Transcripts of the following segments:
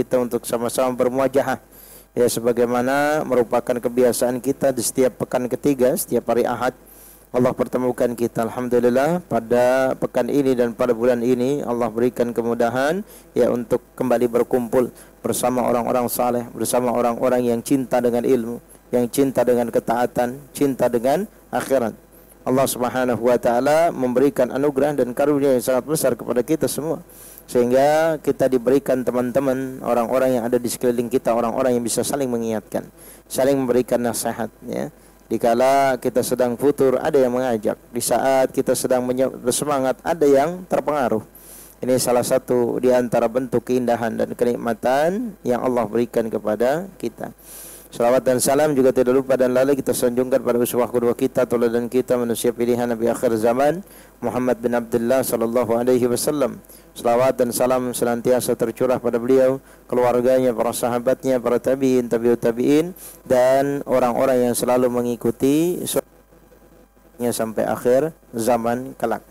kita untuk sama-sama bermuajahah. Ya, sebagaimana merupakan kebiasaan kita di setiap pekan ketiga, setiap hari Ahad Allah pertemukan kita. Alhamdulillah pada pekan ini dan pada bulan ini Allah berikan kemudahan ya untuk kembali berkumpul bersama orang-orang saleh, bersama orang-orang yang cinta dengan ilmu, yang cinta dengan ketaatan, cinta dengan akhirat. Allah Subhanahu wa taala memberikan anugerah dan karunia yang sangat besar kepada kita semua, sehingga kita diberikan teman-teman, orang-orang yang ada di sekeliling kita, orang-orang yang bisa saling mengingatkan, saling memberikan nasihat ya. Dikala kita sedang futur ada yang mengajak, di saat kita sedang bersemangat ada yang terpengaruh. Ini salah satu di antara bentuk keindahan dan kenikmatan yang Allah berikan kepada kita. Salawat dan salam juga tidak lupa dan lalai kita sanjungkan pada uswah kedua kita, tauladan kita, manusia pilihan Nabi akhir zaman Muhammad bin Abdullah sallallahu alaihi wasallam. Salawat dan salam senantiasa tercurah pada beliau, keluarganya, para sahabatnya, para tabi'in, tabi'ut tabi'in, dan orang-orang yang selalu mengikuti sunnahnya sampai akhir zaman kelak.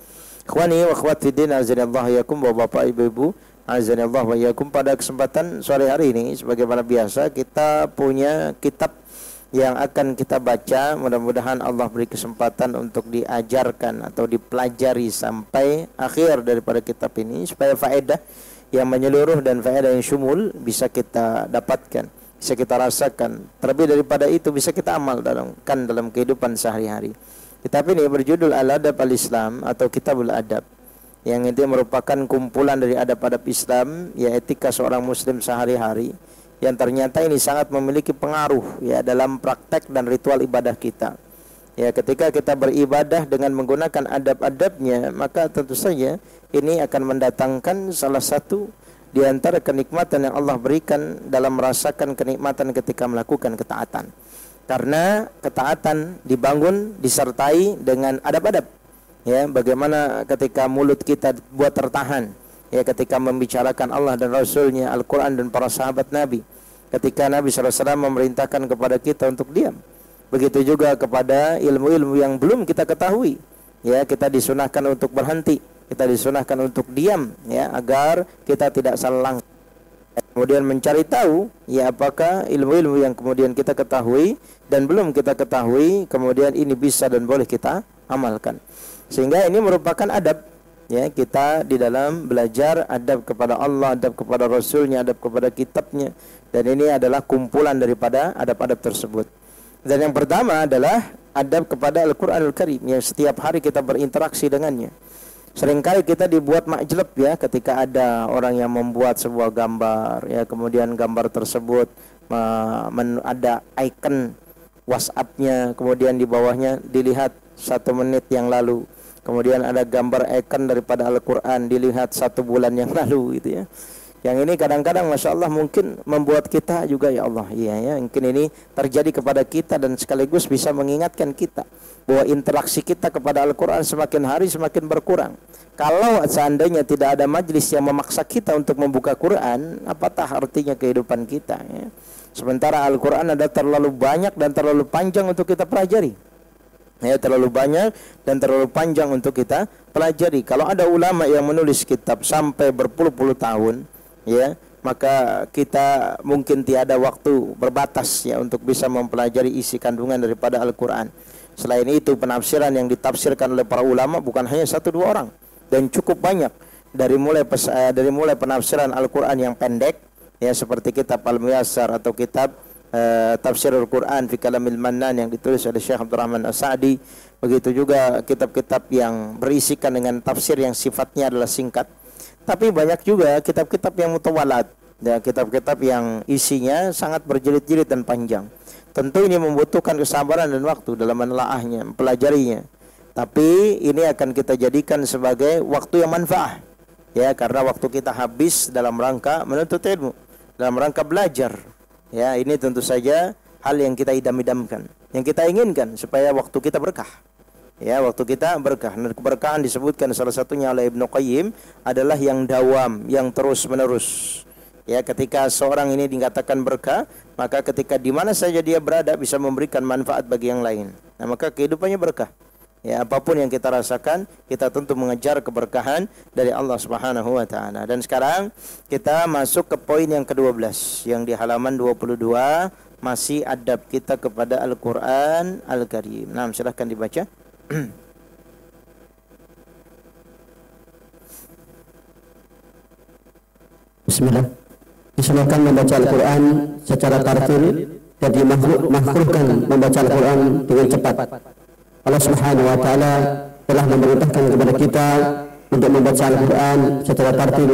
Ikhwani wa akhwati din, azanillahu yakum, bapak ibu-ibu, azanillahu wa yakum. Pada kesempatan sore hari ini sebagaimana biasa kita punya kitab yang akan kita baca. Mudah-mudahan Allah beri kesempatan untuk diajarkan atau dipelajari sampai akhir daripada kitab ini, supaya faedah yang menyeluruh dan faedah yang syumul bisa kita dapatkan, bisa kita rasakan. Terlebih daripada itu bisa kita amal dalam kehidupan sehari-hari. Kitab ini berjudul Al-Adab Al-Islam atau Kitabul Adab, yang itu merupakan kumpulan dari adab-adab Islam, ya etika seorang muslim sehari-hari, yang ternyata ini sangat memiliki pengaruh ya dalam praktek dan ritual ibadah kita. Ya, ketika kita beribadah dengan menggunakan adab-adabnya, maka tentu saja ini akan mendatangkan salah satu di antara kenikmatan yang Allah berikan dalam merasakan kenikmatan ketika melakukan ketaatan. Karena ketaatan dibangun disertai dengan adab-adab. Ya, bagaimana ketika mulut kita buat tertahan, ya ketika membicarakan Allah dan Rasulnya, Al-Quran dan para sahabat Nabi, ketika Nabi SAW memerintahkan kepada kita untuk diam. Begitu juga kepada ilmu-ilmu yang belum kita ketahui, ya kita disunahkan untuk berhenti, kita disunahkan untuk diam, ya agar kita tidak salah langkah. Kemudian mencari tahu, ya apakah ilmu-ilmu yang kemudian kita ketahui dan belum kita ketahui, kemudian ini bisa dan boleh kita amalkan. Sehingga ini merupakan adab. Ya, kita di dalam belajar adab kepada Allah, adab kepada Rasulnya, adab kepada kitabnya. Dan ini adalah kumpulan daripada adab-adab tersebut. Dan yang pertama adalah adab kepada Al-Quranul Karim, yang setiap hari kita berinteraksi dengannya. Seringkali kita dibuat makjleb ya ketika ada orang yang membuat sebuah gambar, ya kemudian gambar tersebut ada icon WhatsApp-nya, kemudian di bawahnya dilihat 1 menit yang lalu. Kemudian ada gambar icon daripada Al-Quran dilihat 1 bulan yang lalu gitu ya. Yang ini kadang-kadang Masya Allah mungkin membuat kita juga ya Allah, iya ya, mungkin ini terjadi kepada kita dan sekaligus bisa mengingatkan kita bahwa interaksi kita kepada Al-Quran semakin hari semakin berkurang. Kalau seandainya tidak ada majlis yang memaksa kita untuk membuka Quran, apatah artinya kehidupan kita ya? Sementara Al-Quran ada terlalu banyak dan terlalu panjang untuk kita pelajari. Ya, terlalu banyak dan terlalu panjang untuk kita pelajari. Kalau ada ulama yang menulis kitab sampai berpuluh-puluh tahun, ya, maka kita mungkin tiada waktu berbatas ya untuk bisa mempelajari isi kandungan daripada Al-Quran. Selain itu, penafsiran yang ditafsirkan oleh para ulama bukan hanya 1-2 orang dan cukup banyak. Dari mulai penafsiran Al-Quran yang pendek, ya seperti kitab Al-Muyassar atau kitab Tafsir Al-Quran fi Kalamil Mannan yang ditulis oleh Syekh Abdurrahman As-Sa'di. Begitu juga kitab-kitab yang berisikan dengan tafsir yang sifatnya adalah singkat. Tapi banyak juga kitab-kitab yang mutawalat, ya, kitab-kitab yang isinya sangat berjilid-jilid dan panjang. Tentu ini membutuhkan kesabaran dan waktu dalam menelaahnya, mempelajarinya. Tapi ini akan kita jadikan sebagai waktu yang manfaat, ya, karena waktu kita habis dalam rangka menuntut ilmu, dalam rangka belajar. Ya, ini tentu saja hal yang kita idam-idamkan, yang kita inginkan supaya waktu kita berkah. Ya, waktu kita berkah. Dan keberkahan disebutkan salah satunya oleh Ibnu Qayyim adalah yang dawam, yang terus-menerus. Ya, ketika seorang ini dikatakan berkah, maka ketika di mana saja dia berada bisa memberikan manfaat bagi yang lain. Nah, maka kehidupannya berkah. Ya, apapun yang kita rasakan, kita tentu mengejar keberkahan dari Allah Subhanahu wa taala. Dan sekarang kita masuk ke poin yang ke-12 yang di halaman 22, masih adab kita kepada Al-Qur'an Al-Karim. Nah, silahkan dibaca. Bismillah. Disunahkan membaca Al-Quran secara tartil, jadi makruhkan membaca Al-Quran dengan cepat. Allah Subhanahu wa taala telah memerintahkan kepada kita untuk membaca Al-Quran secara tartil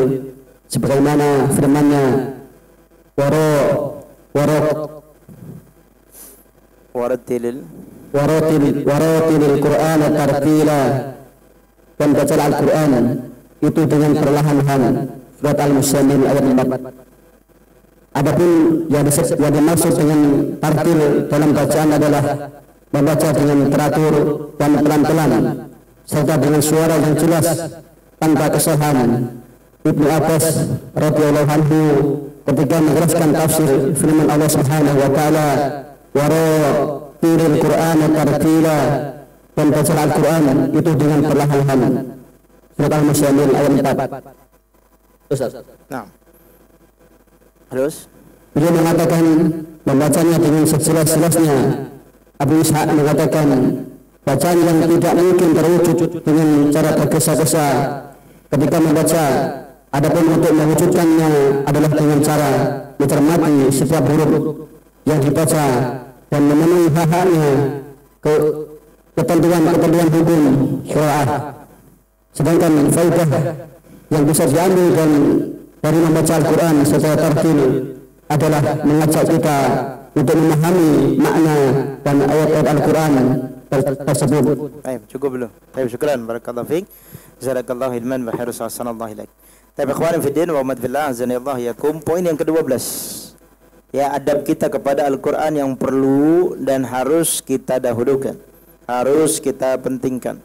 sebagaimana firman-Nya, waratilil Qur'an tartila, dan baca Al-Quran itu dengan perlahan-lahan. Surat Al-Muzammil ayat 4. Adapun yang dimaksud dengan tartil dalam bacaan adalah membaca dengan teratur dan pelan-pelan serta dengan suara yang jelas tanpa kesalahan. Ibnu Abbas radhiyallahu anhu ketika menjelaskan tafsir firman Allah Subhanahu wa taala, waratilil Qur'an tartila, dan baca Al-Quran itu dengan perlahan-lahan. Surat Al-Muzammil ayat 4. Ustaz. Nah. Terus beliau mengatakan membacanya dengan sejelas-jelasnya. Abu Ishaq mengatakan bacaan yang tidak mungkin terwujud dengan cara tergesa-gesa ketika membaca. Adapun untuk mewujudkannya adalah dengan cara mencermati setiap huruf yang dibaca dan memenuhi hak-haknya, ketentuan-ketentuan hukum syariah. Sedangkan faedah yang bisa diambil dari membaca Al-Quran secara tartil adalah mengajak kita untuk memahami makna dan ayat-ayat Al-Quran tersebut. Baik, cukup belum? Baik, syukran, barakallahu fiik. Jazakallahu ilman wa khairan sanallahu ilaik. Baik, ikhwan fillah wa umat fillah, azanillahu yakum. Poin yang ke-12. Ya, adab kita kepada Al-Quran yang perlu dan harus kita dahulukan, harus kita pentingkan,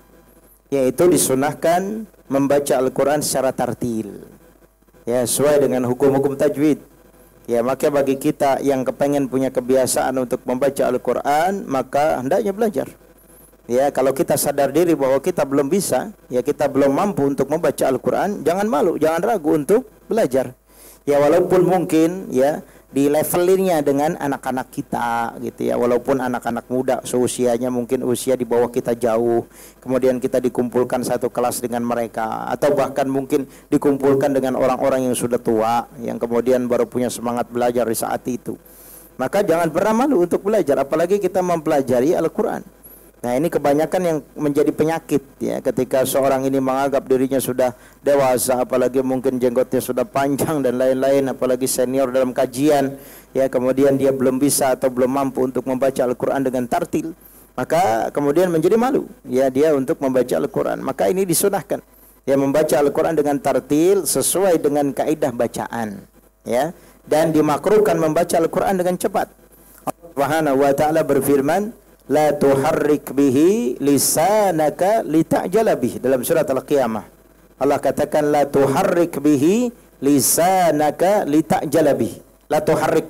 yaitu disunahkan membaca Al-Quran secara tartil, ya, sesuai dengan hukum-hukum tajwid. Ya, maka bagi kita yang kepengen punya kebiasaan untuk membaca Al-Quran, maka hendaknya belajar. Ya, kalau kita sadar diri bahwa kita belum bisa, ya, kita belum mampu untuk membaca Al-Quran, jangan malu, jangan ragu untuk belajar. Ya, walaupun mungkin ya di levelinnya dengan anak-anak kita gitu ya, walaupun anak-anak muda seusianya mungkin usia di bawah kita jauh, kemudian kita dikumpulkan satu kelas dengan mereka, atau bahkan mungkin dikumpulkan dengan orang-orang yang sudah tua yang kemudian baru punya semangat belajar di saat itu, maka jangan pernah malu untuk belajar, apalagi kita mempelajari Al-Quran. Nah, ini kebanyakan yang menjadi penyakit ya, ketika seorang ini menganggap dirinya sudah dewasa, apalagi mungkin jenggotnya sudah panjang dan lain-lain, apalagi senior dalam kajian ya, kemudian dia belum bisa atau belum mampu untuk membaca Al-Quran dengan tartil, maka kemudian menjadi malu ya dia untuk membaca Al-Quran. Maka ini disunahkan ya, membaca Al-Quran dengan tartil sesuai dengan kaidah bacaan ya, dan dimakruhkan membaca Al-Quran dengan cepat. Allah Subhanahu wa taala berfirman, la tuharrik bihi lisanaka lita'jala bih, dalam surat Al-Qiyamah. Allah katakan la tuharrik bihi lisanaka lita'jala bih. La tuharrik,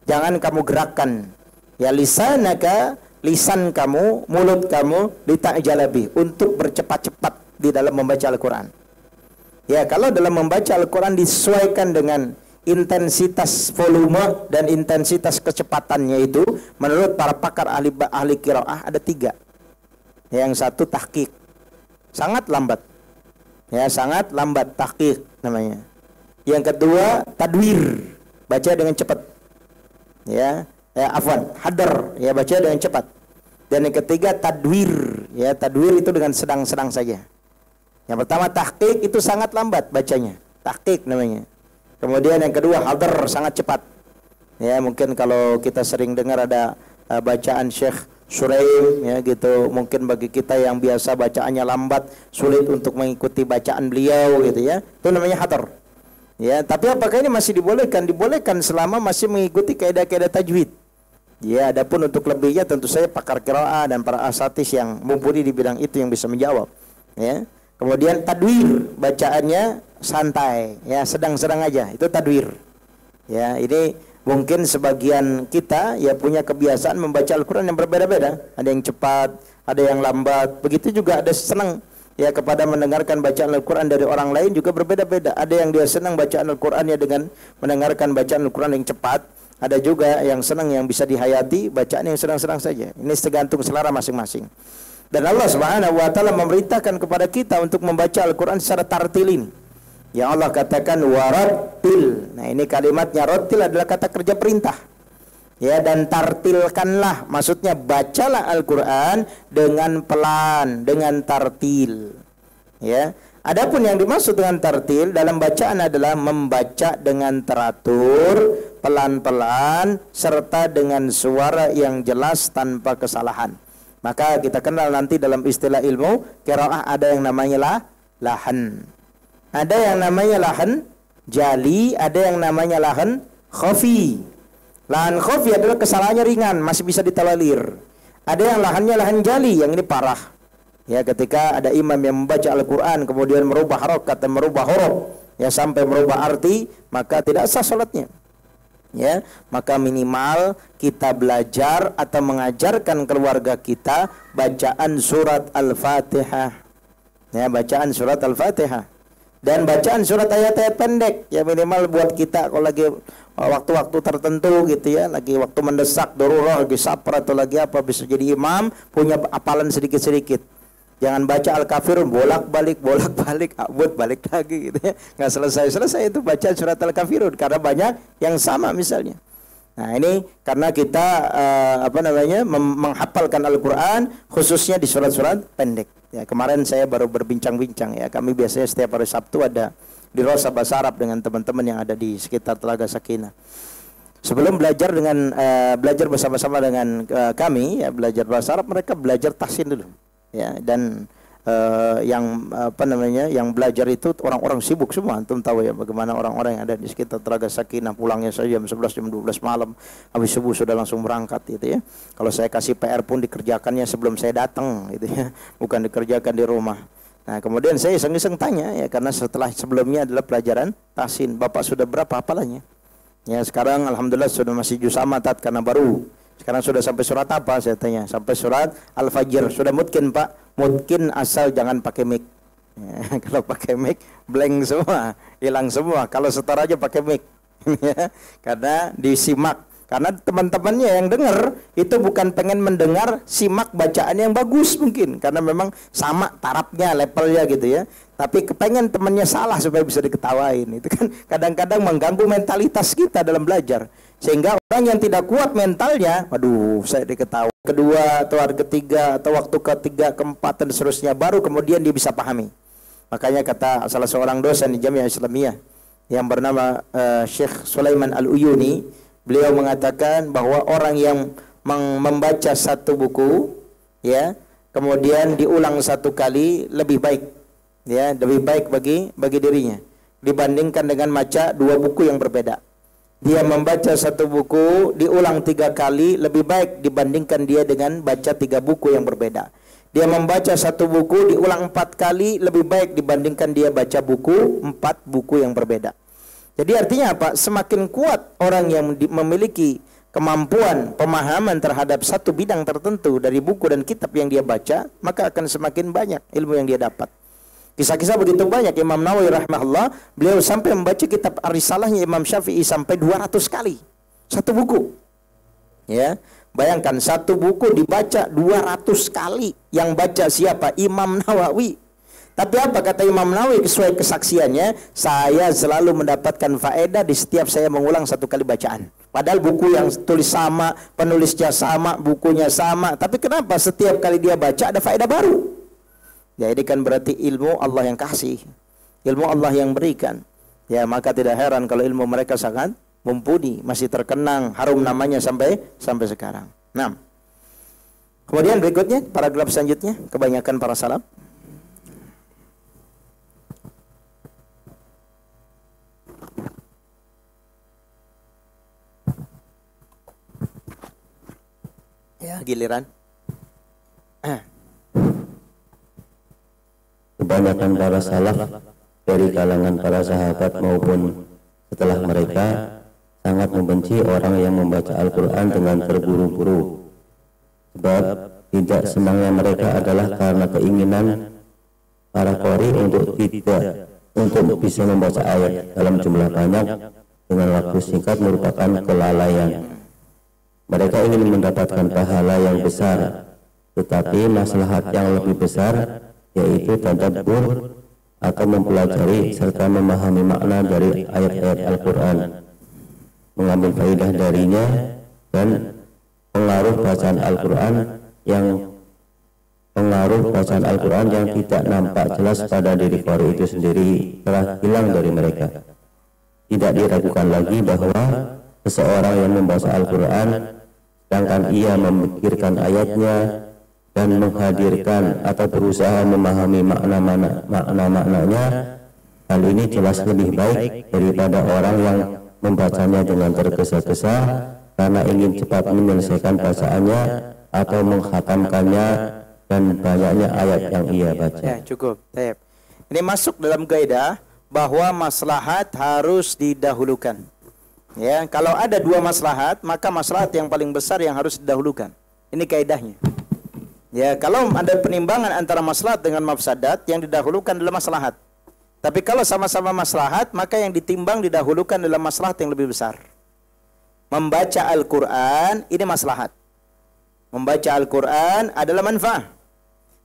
jangan kamu gerakkan ya lisanaka, lisan kamu, mulut kamu, lita'jala bih, untuk bercepat-cepat di dalam membaca Al-Quran. Ya, kalau dalam membaca Al-Quran disesuaikan dengan intensitas volume dan intensitas kecepatannya itu, menurut para pakar ahli qiraah ada 3. Yang satu tahqiq, sangat lambat ya, sangat lambat, tahqiq namanya. Yang kedua tadwir, baca dengan cepat ya, afwan, hadar ya, baca dengan cepat. Dan yang ketiga tadwir ya, tadwir itu dengan sedang-sedang saja. Yang pertama tahqiq, itu sangat lambat bacanya, tahqiq namanya. Kemudian yang kedua hadar, sangat cepat. Ya, mungkin kalau kita sering dengar ada bacaan Syekh Suraim ya gitu, mungkin bagi kita yang biasa bacaannya lambat, sulit untuk mengikuti bacaan beliau gitu ya, itu namanya hadar. Ya, tapi apakah ini masih dibolehkan? Dibolehkan selama masih mengikuti kaidah-kaidah tajwid. Ya, adapun untuk lebihnya tentu saja pakar qiraah dan para asatis yang mumpuni di bidang itu yang bisa menjawab. Ya. Kemudian tadwir, bacaannya santai ya, sedang-sedang aja, itu tadwir. Ya, ini Mungkin sebagian kita ya punya kebiasaan membaca Al-Quran yang berbeda-beda. Ada yang cepat, ada yang lambat. Begitu juga ada senang ya kepada mendengarkan bacaan Al-Quran dari orang lain juga berbeda-beda. Ada yang dia senang bacaan Al-Qurannya dengan mendengarkan bacaan Al-Quran yang cepat. Ada juga yang senang yang bisa dihayati bacaan yang sedang-sedang saja. Ini tergantung selera masing-masing. Dan Allah Subhanahu wa taala memerintahkan kepada kita untuk membaca Al-Quran secara tartil ini. Yang Allah katakan warattil. Nah, ini kalimatnya rattil adalah kata kerja perintah. Ya, dan tartilkanlah, maksudnya bacalah Al-Quran dengan pelan, dengan tartil. Ya. Adapun yang dimaksud dengan tartil dalam bacaan adalah membaca dengan teratur, pelan-pelan serta dengan suara yang jelas tanpa kesalahan. Maka kita kenal nanti dalam istilah ilmu qiraah ada yang namanya lahan. Ada yang namanya lahan jali, ada yang namanya lahan khafi. Lahan khafi adalah kesalahannya ringan, masih bisa ditolerir. Ada yang lahannya lahan jali, yang ini parah. Ya, ketika ada imam yang membaca Al-Quran kemudian merubah harokat dan merubah huruf, ya sampai merubah arti, maka tidak sah salatnya. Ya, maka minimal kita belajar atau mengajarkan keluarga kita bacaan surat Al-Fatihah. Ya, bacaan surat Al-Fatihah. Dan bacaan surat ayat-ayat pendek ya minimal buat kita kalau lagi waktu-waktu tertentu gitu ya, lagi waktu mendesak darurat, lagi sapar atau lagi apa, bisa jadi imam punya hafalan sedikit-sedikit. Jangan baca Al-Kafirun bolak-balik abut balik lagi gitu ya. Nggak selesai-selesai itu bacaan surat Al-Kafirun karena banyak yang sama misalnya. Nah, ini karena kita menghafalkan Al-Quran khususnya di surat-surat pendek. Ya, kemarin saya baru berbincang-bincang ya. Kami biasanya setiap hari Sabtu ada di Rosa Bahasa Arab dengan teman-teman yang ada di sekitar Telaga Sakinah. Sebelum belajar belajar bersama-sama dengan kami ya, belajar bahasa Arab, mereka belajar tahsin dulu. Ya, dan yang belajar itu orang-orang sibuk semua. Antum tahu ya bagaimana orang-orang yang ada di sekitar Telaga Sakinah pulangnya saja jam 11 jam 12 malam, habis subuh sudah langsung berangkat gitu ya. Kalau saya kasih PR pun dikerjakannya sebelum saya datang gitu ya, bukan dikerjakan di rumah. Nah, kemudian saya iseng-iseng tanya ya, karena sebelumnya adalah pelajaran tahsin. Bapak sudah berapa hafalannya? Ya, sekarang alhamdulillah sudah masih juz amatat karena baru. Sekarang sudah sampai surat apa saya tanya? Sampai surat Al-Fajr. Sudah mungkin Pak? Mungkin asal jangan pakai mic. Ya, kalau pakai mic blank semua, hilang semua. Kalau setor aja pakai mic. Ya, karena disimak. Karena teman-temannya yang dengar itu bukan pengen mendengar simak bacaan yang bagus mungkin. Karena memang sama tarafnya, levelnya gitu ya. Tapi kepengen temannya salah supaya bisa diketawain. Itu kan kadang-kadang mengganggu mentalitas kita dalam belajar. Sehingga orang yang tidak kuat mentalnya, waduh saya diketahui. Kedua atau hari ketiga atau waktu ketiga, keempat dan seterusnya baru kemudian dia bisa pahami. Makanya kata salah seorang dosen di Jamiah Islamiyah yang bernama Syekh Sulaiman Al-Uyuni, beliau mengatakan bahwa orang yang membaca satu buku ya, kemudian diulang satu kali lebih baik. Ya, lebih baik bagi dirinya dibandingkan dengan baca dua buku yang berbeda. Dia membaca satu buku diulang 3 kali lebih baik dibandingkan dia dengan baca 3 buku yang berbeda. Dia membaca satu buku diulang 4 kali lebih baik dibandingkan dia baca 4 buku yang berbeda. Jadi artinya apa? Semakin kuat orang yang memiliki kemampuan pemahaman terhadap satu bidang tertentu dari buku dan kitab yang dia baca, maka akan semakin banyak ilmu yang dia dapat. Kisah-kisah begitu banyak. Imam Nawawi rahimahullah, beliau sampai membaca kitab Ar-Risalahnya Imam Syafi'i sampai 200 kali satu buku. Ya, bayangkan satu buku dibaca 200 kali. Yang baca siapa? Imam Nawawi. Tapi apa kata Imam Nawawi sesuai kesaksiannya? Saya selalu mendapatkan faedah di setiap saya mengulang satu kali bacaan. Padahal buku yang tulis sama, penulisnya sama, bukunya sama. Tapi kenapa setiap kali dia baca ada faedah baru? Ya, ini kan berarti ilmu Allah yang kasih, ilmu Allah yang berikan. Ya, maka tidak heran kalau ilmu mereka sangat mumpuni, masih terkenang, harum namanya sampai sekarang. Nah, kemudian berikutnya paragraf selanjutnya, kebanyakan para salaf. Ya, giliran. Kebanyakan para salaf dari kalangan para sahabat maupun setelah mereka sangat membenci orang yang membaca Al-Quran dengan terburu-buru, sebab tidak senangnya mereka adalah karena keinginan para qari untuk bisa membaca ayat dalam jumlah banyak dengan waktu singkat merupakan kelalaian. Mereka ingin mendapatkan pahala yang besar, tetapi maslahat yang lebih besar yaitu tadabbur atau mempelajari serta memahami makna dari ayat-ayat Al-Quran, mengambil faidah darinya, dan pengaruh bacaan Al-Quran yang tidak nampak jelas pada diri qari itu sendiri telah hilang dari mereka. Tidak diragukan lagi bahwa seseorang yang membaca Al-Quran sedangkan ia memikirkan ayatnya dan menghadirkan atau berusaha memahami makna-maknanya, hal ini jelas lebih baik daripada orang yang membacanya dengan tergesa-gesa karena ingin cepat menyelesaikan bacaannya atau menghatamkannya dan banyaknya ayat yang ia baca. Ya, cukup. Ini masuk dalam kaidah bahwa maslahat harus didahulukan. Ya, kalau ada dua maslahat, maka maslahat yang paling besar yang harus didahulukan. Ini kaidahnya. Ya, kalau ada penimbangan antara maslahat dengan mafsadat, yang didahulukan adalah maslahat. Tapi kalau sama-sama maslahat, maka yang ditimbang didahulukan adalah maslahat yang lebih besar. Membaca Al-Quran ini maslahat. Membaca Al-Quran adalah manfaat.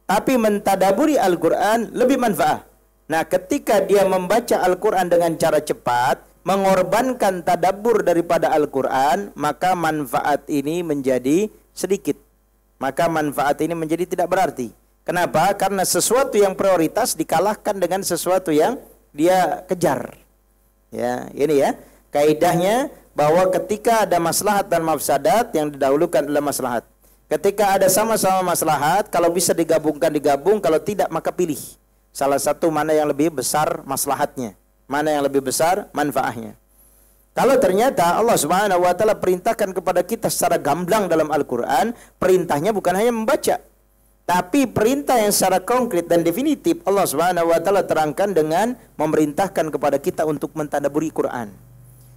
Tapi mentadaburi Al-Quran lebih manfaat. Nah, ketika dia membaca Al-Quran dengan cara cepat, mengorbankan tadabbur daripada Al-Quran, maka manfaat ini menjadi sedikit. Maka manfaat ini menjadi tidak berarti. Kenapa? Karena sesuatu yang prioritas dikalahkan dengan sesuatu yang dia kejar. Ya, ini ya. Kaidahnya bahwa ketika ada maslahat dan mafsadat, yang didahulukan adalah maslahat. Ketika ada sama-sama maslahat, kalau bisa digabungkan, kalau tidak maka pilih salah satu mana yang lebih besar maslahatnya, mana yang lebih besar manfaatnya. Kalau ternyata Allah Subhanahu wa taala perintahkan kepada kita secara gamblang dalam Al-Qur'an, perintahnya bukan hanya membaca, tapi perintah yang secara konkret dan definitif Allah Subhanahu wa taala terangkan dengan memerintahkan kepada kita untuk mentadabburi Quran.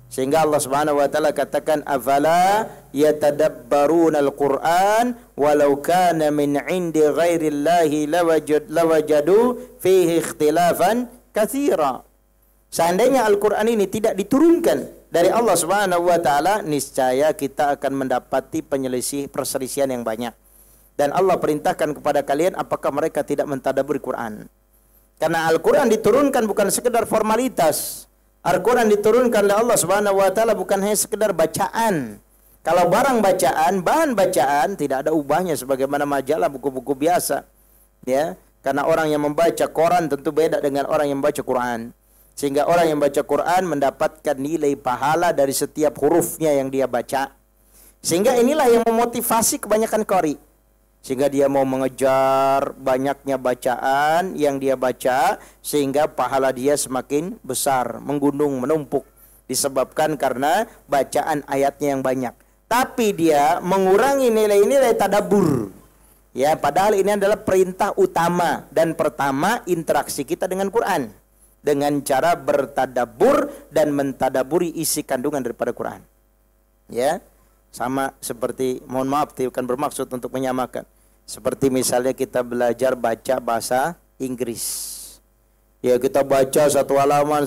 Sehingga Allah Subhanahu wa taala katakan, afala yatadabbaruna al-Qur'an walau kana min 'indi ghairillahi lawajadu fihi ikhtilafan katsira. Seandainya Al-Qur'an ini tidak diturunkan dari Allah Subhanahu wa taala, niscaya kita akan mendapati perselisihan yang banyak. Dan Allah perintahkan kepada kalian, apakah mereka tidak mentadabburi Quran? Karena Al-Qur'an diturunkan bukan sekedar formalitas. Al-Quran diturunkan oleh Allah Subhanahu wa taala bukan hanya sekedar bacaan. Kalau barang bacaan, bahan bacaan tidak ada ubahnya sebagaimana majalah, buku-buku biasa. Ya, karena orang yang membaca koran tentu beda dengan orang yang membaca Quran. Sehingga orang yang baca Quran mendapatkan nilai pahala dari setiap hurufnya yang dia baca. Sehingga inilah yang memotivasi kebanyakan qari. Sehingga dia mau mengejar banyaknya bacaan yang dia baca, sehingga pahala dia semakin besar, menggunung, menumpuk, disebabkan karena bacaan ayatnya yang banyak. Tapi dia mengurangi nilai-nilai tadabbur. Ya, padahal ini adalah perintah utama dan pertama interaksi kita dengan Quran, dengan cara bertadabbur dan mentadaburi isi kandungan daripada Quran. Ya, sama seperti, mohon maaf, bukan bermaksud untuk menyamakan. Seperti misalnya kita belajar baca bahasa Inggris. Ya, kita baca satu halaman,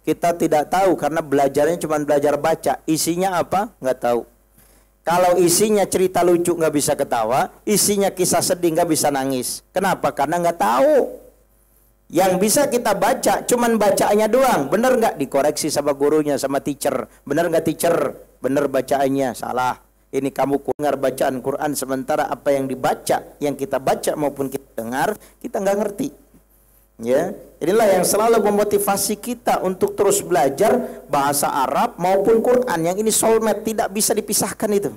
kita tidak tahu karena belajarnya cuma belajar baca. Isinya apa? Nggak tahu. Kalau isinya cerita lucu nggak bisa ketawa, isinya kisah sedih nggak bisa nangis. Kenapa? Karena nggak tahu. Yang bisa kita baca cuman bacaannya doang. Benar nggak? Dikoreksi sama gurunya, sama teacher. Benar nggak teacher? Benar bacaannya, salah. Ini kamu dengar bacaan Quran, sementara apa yang dibaca, yang kita baca maupun kita dengar, kita nggak ngerti. Ya, inilah yang selalu memotivasi kita untuk terus belajar bahasa Arab maupun Quran. Yang ini soulmate, tidak bisa dipisahkan itu.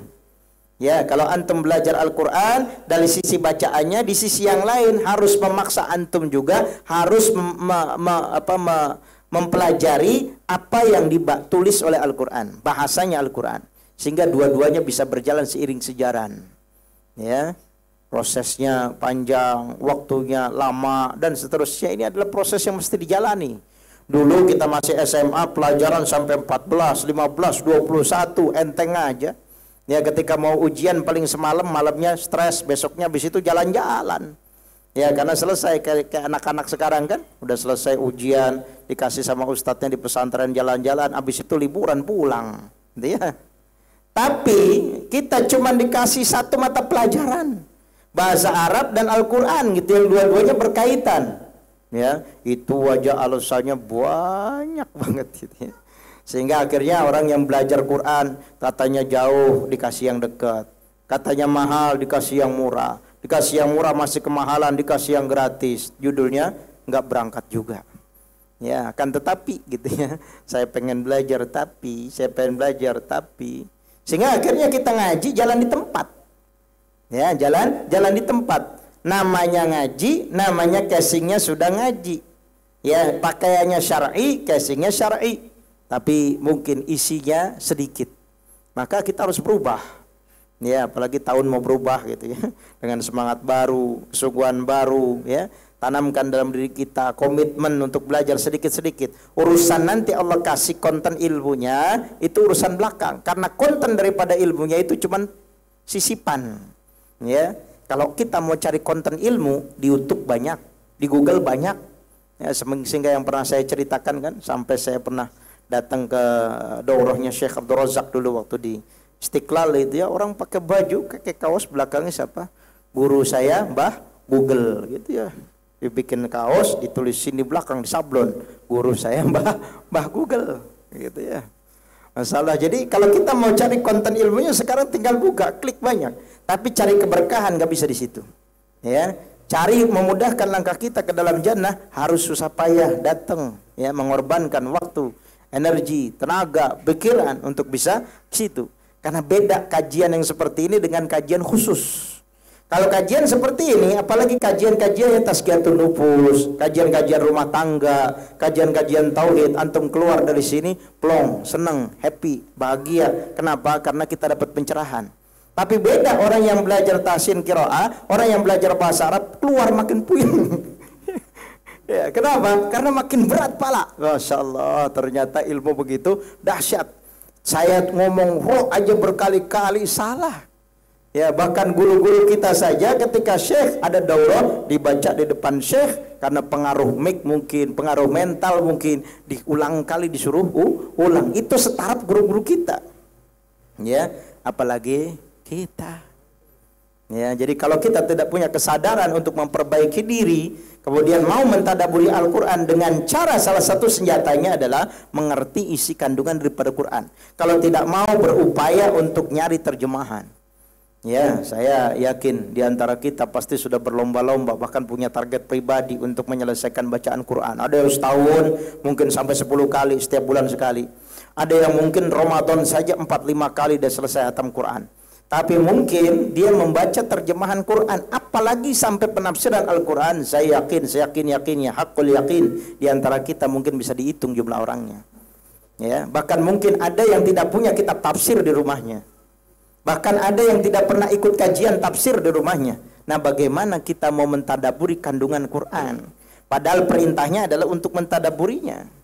Ya, kalau antum belajar Al-Quran dari sisi bacaannya, di sisi yang lain harus memaksa antum juga harus mempelajari apa yang ditulis oleh Al-Quran, bahasanya Al-Quran, sehingga dua-duanya bisa berjalan seiring sejalan. Ya, prosesnya panjang, waktunya lama dan seterusnya. Ini adalah proses yang mesti dijalani. Dulu kita masih SMA, pelajaran sampai 14, 15, 21, enteng aja. Ya ketika mau ujian paling semalam, malamnya stres, besoknya habis itu jalan-jalan. Ya karena selesai kayak anak-anak sekarang kan, udah selesai ujian, dikasih sama ustadznya di pesantren jalan-jalan, habis itu liburan pulang. Gitu ya. Tapi kita cuma dikasih satu mata pelajaran, bahasa Arab dan Al-Quran gitu, yang dua-duanya berkaitan. Ya, itu wajah alasannya banyak banget gitu ya. Sehingga akhirnya orang yang belajar Quran katanya jauh dikasih yang dekat, katanya mahal dikasih yang murah, dikasih yang murah masih kemahalan, dikasih yang gratis, judulnya nggak berangkat juga. Ya, akan tetapi gitu ya. Saya pengen belajar tapi, sehingga akhirnya kita ngaji jalan di tempat. Ya, jalan di tempat. Namanya ngaji, namanya casingnya sudah ngaji. Ya, pakaiannya syar'i, casingnya syar'i. Tapi mungkin isinya sedikit. Maka kita harus berubah. Ya, apalagi tahun mau berubah gitu ya. Dengan semangat baru, kesungguhan baru, ya. Tanamkan dalam diri kita komitmen untuk belajar sedikit-sedikit. Urusan nanti Allah kasih konten ilmunya, itu urusan belakang. Karena konten daripada ilmunya itu cuman sisipan. Ya. Kalau kita mau cari konten ilmu, di YouTube banyak, di Google banyak. Ya, sehingga yang pernah saya ceritakan kan, sampai saya pernah datang ke daurahnya Syekh Abdul Razak dulu waktu di Istiqlal itu ya, orang pakai baju, pakai kaos, belakangnya siapa? Guru saya, Mbah Google gitu ya. Dibikin kaos, ditulisin di belakang, di sablon. Guru saya Mbah Google gitu ya. Masalah. Jadi kalau kita mau cari konten ilmunya sekarang tinggal buka, klik banyak. Tapi cari keberkahan nggak bisa di situ. Ya, cari memudahkan langkah kita ke dalam jannah harus susah payah datang, ya, mengorbankan waktu, energi, tenaga, pikiran untuk bisa ke situ. Karena beda kajian yang seperti ini dengan kajian khusus. Kalau kajian seperti ini, apalagi kajian-kajian yang tazkiyatun nufus, kajian-kajian rumah tangga, kajian-kajian tauhid, antum keluar dari sini plong, seneng, happy, bahagia. Kenapa? Karena kita dapat pencerahan. Tapi beda orang yang belajar tahsin qiraah, orang yang belajar bahasa Arab keluar makin puyeng. Ya, kenapa? Karena makin berat pala. Masya Allah, ternyata ilmu begitu dahsyat. Saya ngomong roh aja berkali-kali salah. Ya, bahkan guru-guru kita saja ketika syekh ada daurah dibaca di depan syekh, karena pengaruh mic mungkin, pengaruh mental mungkin, diulang kali disuruh ulang. Itu setaraf guru-guru kita. Ya, apalagi kita. Ya, jadi kalau kita tidak punya kesadaran untuk memperbaiki diri, kemudian mau mentadaburi Al-Quran dengan cara, salah satu senjatanya adalah mengerti isi kandungan daripada Quran. Kalau tidak mau, berupaya untuk nyari terjemahan. Ya, saya yakin di antara kita pasti sudah berlomba-lomba, bahkan punya target pribadi untuk menyelesaikan bacaan Quran. Ada yang setahun mungkin sampai 10 kali, setiap bulan sekali. Ada yang mungkin Ramadan saja 4-5 kali dia selesai hatam Quran. Tapi mungkin dia membaca terjemahan Quran, apalagi sampai penafsiran Al-Quran. Saya yakin, hakul yakin. Di antara kita mungkin bisa dihitung jumlah orangnya. Ya, bahkan mungkin ada yang tidak punya kitab tafsir di rumahnya. Bahkan ada yang tidak pernah ikut kajian tafsir di rumahnya. Nah, bagaimana kita mau mentadaburi kandungan Quran? Padahal perintahnya adalah untuk mentadaburinya.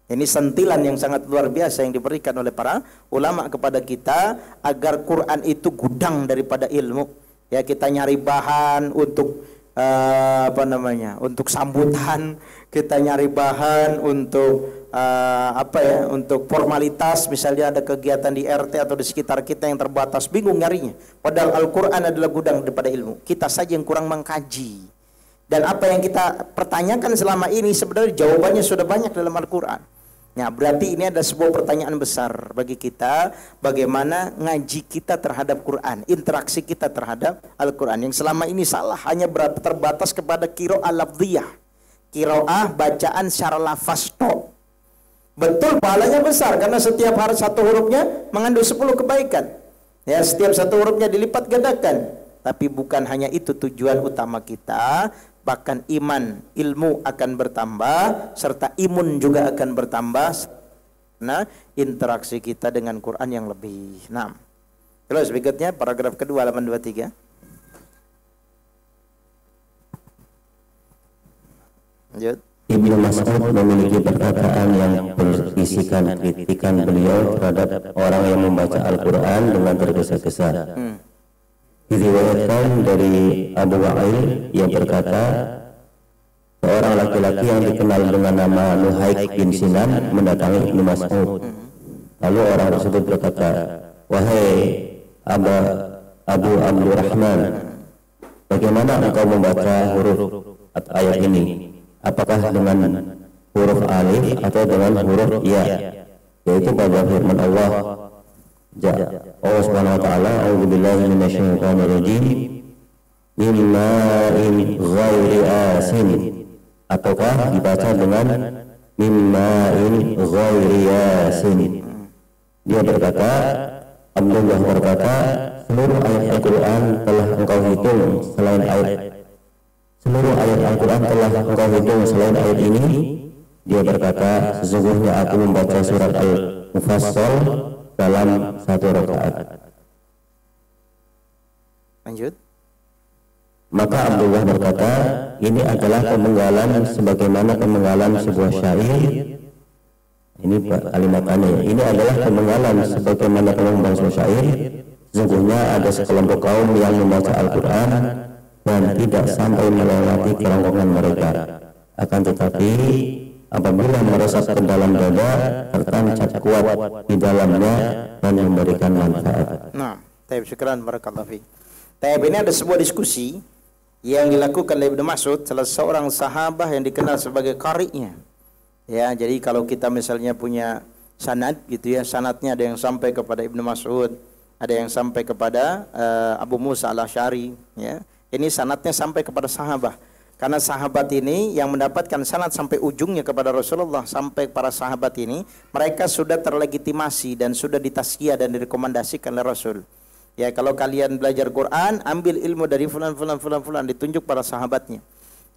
Ini sentilan yang sangat luar biasa yang diberikan oleh para ulama kepada kita, agar Quran itu gudang daripada ilmu. Ya, kita nyari bahan untuk untuk sambutan, kita nyari bahan untuk untuk formalitas, misalnya ada kegiatan di RT atau di sekitar kita yang terbatas, bingung nyarinya. Padahal Al-Quran adalah gudang daripada ilmu. Kita saja yang kurang mengkaji. Dan apa yang kita pertanyakan selama ini sebenarnya jawabannya sudah banyak dalam Al-Quran. Nah, berarti ini ada sebuah pertanyaan besar bagi kita, bagaimana ngaji kita terhadap Quran, interaksi kita terhadap Al-Quran, yang selama ini salah, hanya terbatas kepada qiraah lafziyah, qiraah bacaan secara lafaz tok. Betul, pahalanya besar karena setiap hari satu hurufnya mengandung 10 kebaikan. Ya, setiap satu hurufnya dilipat gandakan. Tapi bukan hanya itu tujuan utama kita, bahkan iman, ilmu akan bertambah, serta imun juga akan bertambah. Nah, interaksi kita dengan Quran yang lebih. Nah, terus berikutnya paragraf kedua halaman 23. Lanjut. Ibnu Mas'ud memiliki perkataan yang berisikan kritikan beliau terhadap orang yang membaca Al-Quran dengan tergesa-gesa. Diriwayatkan dari Abu Wa'il yang berkata, seorang laki-laki yang dikenal dengan nama Nuhaik bin Sinan mendatangi Ibnu Mas'ud. Lalu orang tersebut berkata, wahai Abu Abdurrahman, bagaimana engkau membaca huruf ayat ini? Apakah dengan huruf alif atau dengan huruf ya? Yaitu pada firman Allah Subhanahu wa ta'ala, a'udzubillahi minasyaitonir rajim, min ma'in ghairi asin. Ataukah dibaca dengan min ma'in ghairi asin? Dia berkata, Abdullah berkata, seluruh ayat Al-Quran telah engkau hitung selain ayat ini. Dia berkata, sesungguhnya aku membaca surat Al-Mufassal dalam 1 rakaat. Lanjut. Maka Abdullah berkata, ini adalah pemenggalan sebagaimana pemenggalan sebuah syair. Ini kalimatannya, ini adalah pemenggalan sebagaimana pemenggalan sebuah syair. Sesungguhnya ada sekelompok kaum yang membaca Al-Quran dan tidak sampai melewati kerongkongan mereka. Akan tetapi apabila meresap ke dalam dada, tertancap kuat di dalamnya dan memberikan manfaat. Nah, taib syukran barakallahu fi. Taib ini ada sebuah diskusi yang dilakukan oleh Ibnu Mas'ud, salah seorang sahabat yang dikenal sebagai qari'nya. Ya, jadi kalau kita misalnya punya sanad gitu ya, sanadnya ada yang sampai kepada Ibnu Mas'ud, ada yang sampai kepada Abu Musa al-Asy'ari, ya. Ini sanadnya sampai kepada sahabat. Karena sahabat ini yang mendapatkan sanad sampai ujungnya kepada Rasulullah, sampai para sahabat ini, mereka sudah terlegitimasi dan sudah ditazkiyah dan direkomendasikan oleh Rasul. Ya, kalau kalian belajar Quran, ambil ilmu dari fulan, ditunjuk para sahabatnya.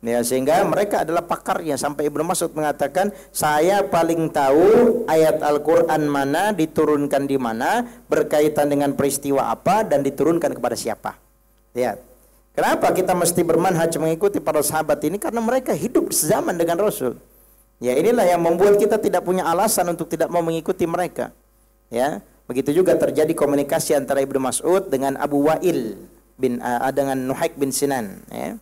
Ya, sehingga mereka adalah pakarnya. Sampai Ibnu Mas'ud mengatakan, saya paling tahu ayat Al-Quran mana, diturunkan di mana, berkaitan dengan peristiwa apa, dan diturunkan kepada siapa. Lihat. Kenapa kita mesti bermanhaj mengikuti para sahabat ini? Karena mereka hidup sezaman dengan Rasul. Ya, inilah yang membuat kita tidak punya alasan untuk tidak mau mengikuti mereka. Ya, begitu juga terjadi komunikasi antara Ibnu Mas'ud dengan Abu Wa'il dengan Nuhaik bin Sinan. Ya.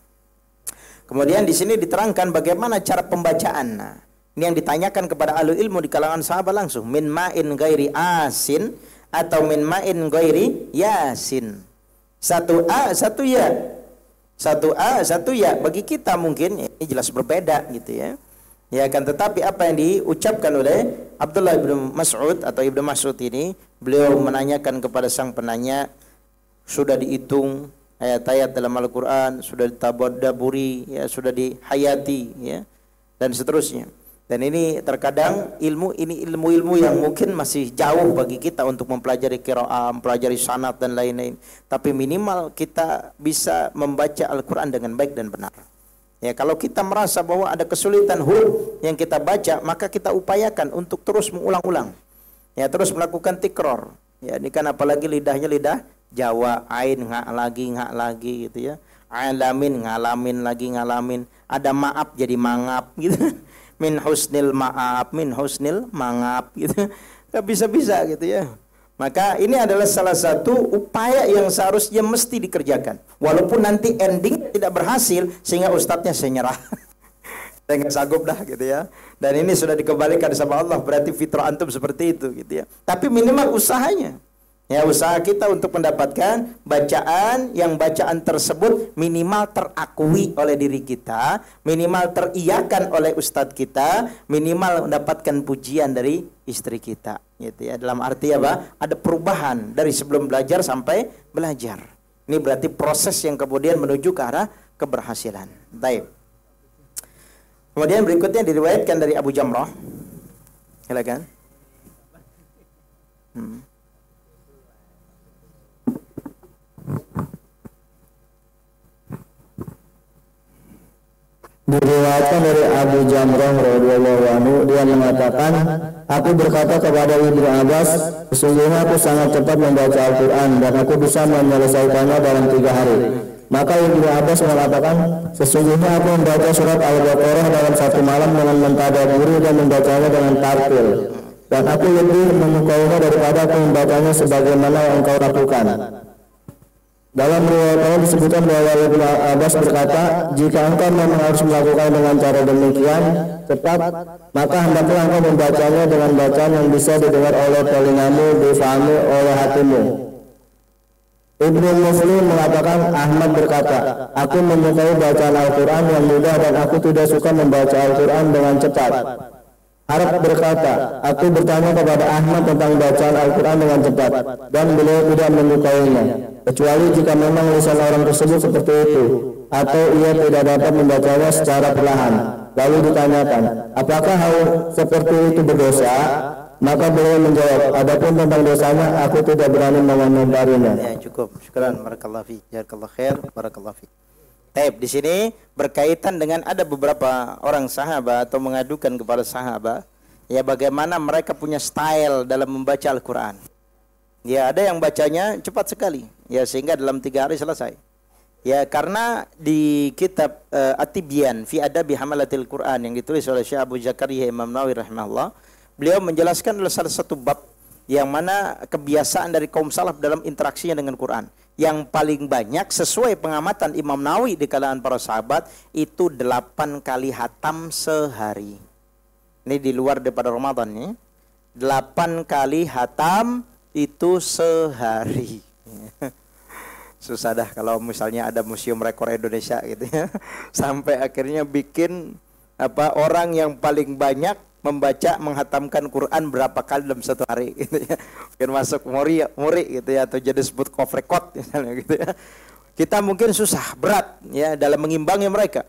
Kemudian di sini diterangkan bagaimana cara pembacaan. Nah, ini yang ditanyakan kepada ahli ilmu di kalangan sahabat langsung. Min ma'in ghairi asin atau min ma'in ghairi yasin. Satu A, satu ya. Satu A, satu ya. Bagi kita mungkin ini jelas berbeda gitu ya. Ya kan, tetapi apa yang diucapkan oleh Abdullah bin Mas'ud atau Ibnu Mas'ud ini, beliau menanyakan kepada sang penanya, sudah dihitung ayat-ayat dalam Al-Quran, sudah ditadaburi, ya, sudah dihayati, ya, dan seterusnya. Dan ini terkadang ilmu-ilmu yang mungkin masih jauh bagi kita untuk mempelajari qiraah, mempelajari sanad dan lain-lain. Tapi minimal kita bisa membaca Al-Quran dengan baik dan benar. Ya, kalau kita merasa bahwa ada kesulitan huruf yang kita baca, maka kita upayakan untuk terus mengulang-ulang. Ya, terus melakukan tikror. Ya, ini kan apalagi lidahnya lidah Jawa, ain ngak lagi gitu ya. Alamin ngalamin. Ada maaf jadi mangap gitu. Min husnil ma'ab, min husnil mangap gitu. Gak bisa-bisa gitu ya. Maka ini adalah salah satu upaya yang seharusnya mesti dikerjakan. Walaupun nanti ending tidak berhasil sehingga ustadznya senyerah. Saya nggak sanggup dah gitu ya. Dan ini sudah dikembalikan sama Allah, berarti fitrah antum seperti itu gitu ya. Tapi minimal usahanya. Ya, usaha kita untuk mendapatkan bacaan yang bacaan tersebut minimal terakui oleh diri kita, minimal teriyakan oleh ustadz kita, minimal mendapatkan pujian dari istri kita, gitu ya. Dalam arti apa? Ada perubahan dari sebelum belajar sampai belajar. Ini berarti proses yang kemudian menuju ke arah keberhasilan. Baik. Kemudian berikutnya diriwayatkan dari Abu Jamrah. Silakan. Diriwayatkan dari Abu Jamrah radhiyallahu anhu, dia mengatakan, aku berkata kepada Ibnu Abbas, sesungguhnya aku sangat cepat membaca Al-Quran dan aku bisa menyelesaikannya dalam 3 hari. Maka Ibnu Abbas mengatakan, sesungguhnya aku membaca surat Al-Baqarah dalam satu malam dengan mentadaburi dan membacanya dengan tartil. Dan aku lebih menyukainya daripada aku membacanya sebagaimana yang engkau lakukan. Dalam riwayat disebutkan bahwa Ibnu Abbas berkata, jika engkau memang harus melakukan dengan cara demikian cepat, maka hendaklah engkau membacanya dengan bacaan yang bisa didengar oleh telingamu, difahami oleh hatimu. Ibnu Muslim mengatakan, Ahmad berkata, aku menyukai bacaan Al-Quran yang mudah dan aku tidak suka membaca Al-Quran dengan cepat. Harap berkata, aku bertanya kepada Ahmad tentang bacaan Al-Quran dengan cepat, dan beliau tidak menyukainya, kecuali jika memang lisan orang tersebut seperti itu, atau ia tidak dapat membacanya secara perlahan. Lalu ditanyakan, apakah hal seperti itu berdosa? Maka beliau menjawab, adapun tentang dosanya, aku tidak berani mengomentarinya. Ya, cukup. Syukran, barakallahu fiik, jazakallahu khair, barakallahu fiik. Taib, di sini berkaitan dengan ada beberapa orang sahabat atau mengadukan kepada sahabat, ya bagaimana mereka punya style dalam membaca Al-Quran. Ya ada yang bacanya cepat sekali, ya sehingga dalam 3 hari selesai. Ya karena di kitab At-Tibyan fi Adabi Hamalatil Quran yang ditulis oleh Syekh Abu Zakaria Imam Nawawi rahimahullah, beliau menjelaskan adalah salah satu bab yang mana kebiasaan dari kaum salaf dalam interaksinya dengan Quran. Yang paling banyak sesuai pengamatan Imam Nawawi di kalangan para sahabat itu 8 kali hatam sehari. Ini di luar daripada Ramadan ya. 8 kali hatam itu sehari. Susah dah kalau misalnya ada museum rekor Indonesia gitu ya. Sampai akhirnya bikin orang yang paling banyak membaca menghatamkan Quran berapa kali dalam satu hari gitu ya. Mungkin masuk muri gitu ya, atau jadi sebut of record misalnya gitu ya. Kita mungkin susah, berat ya dalam mengimbangi mereka.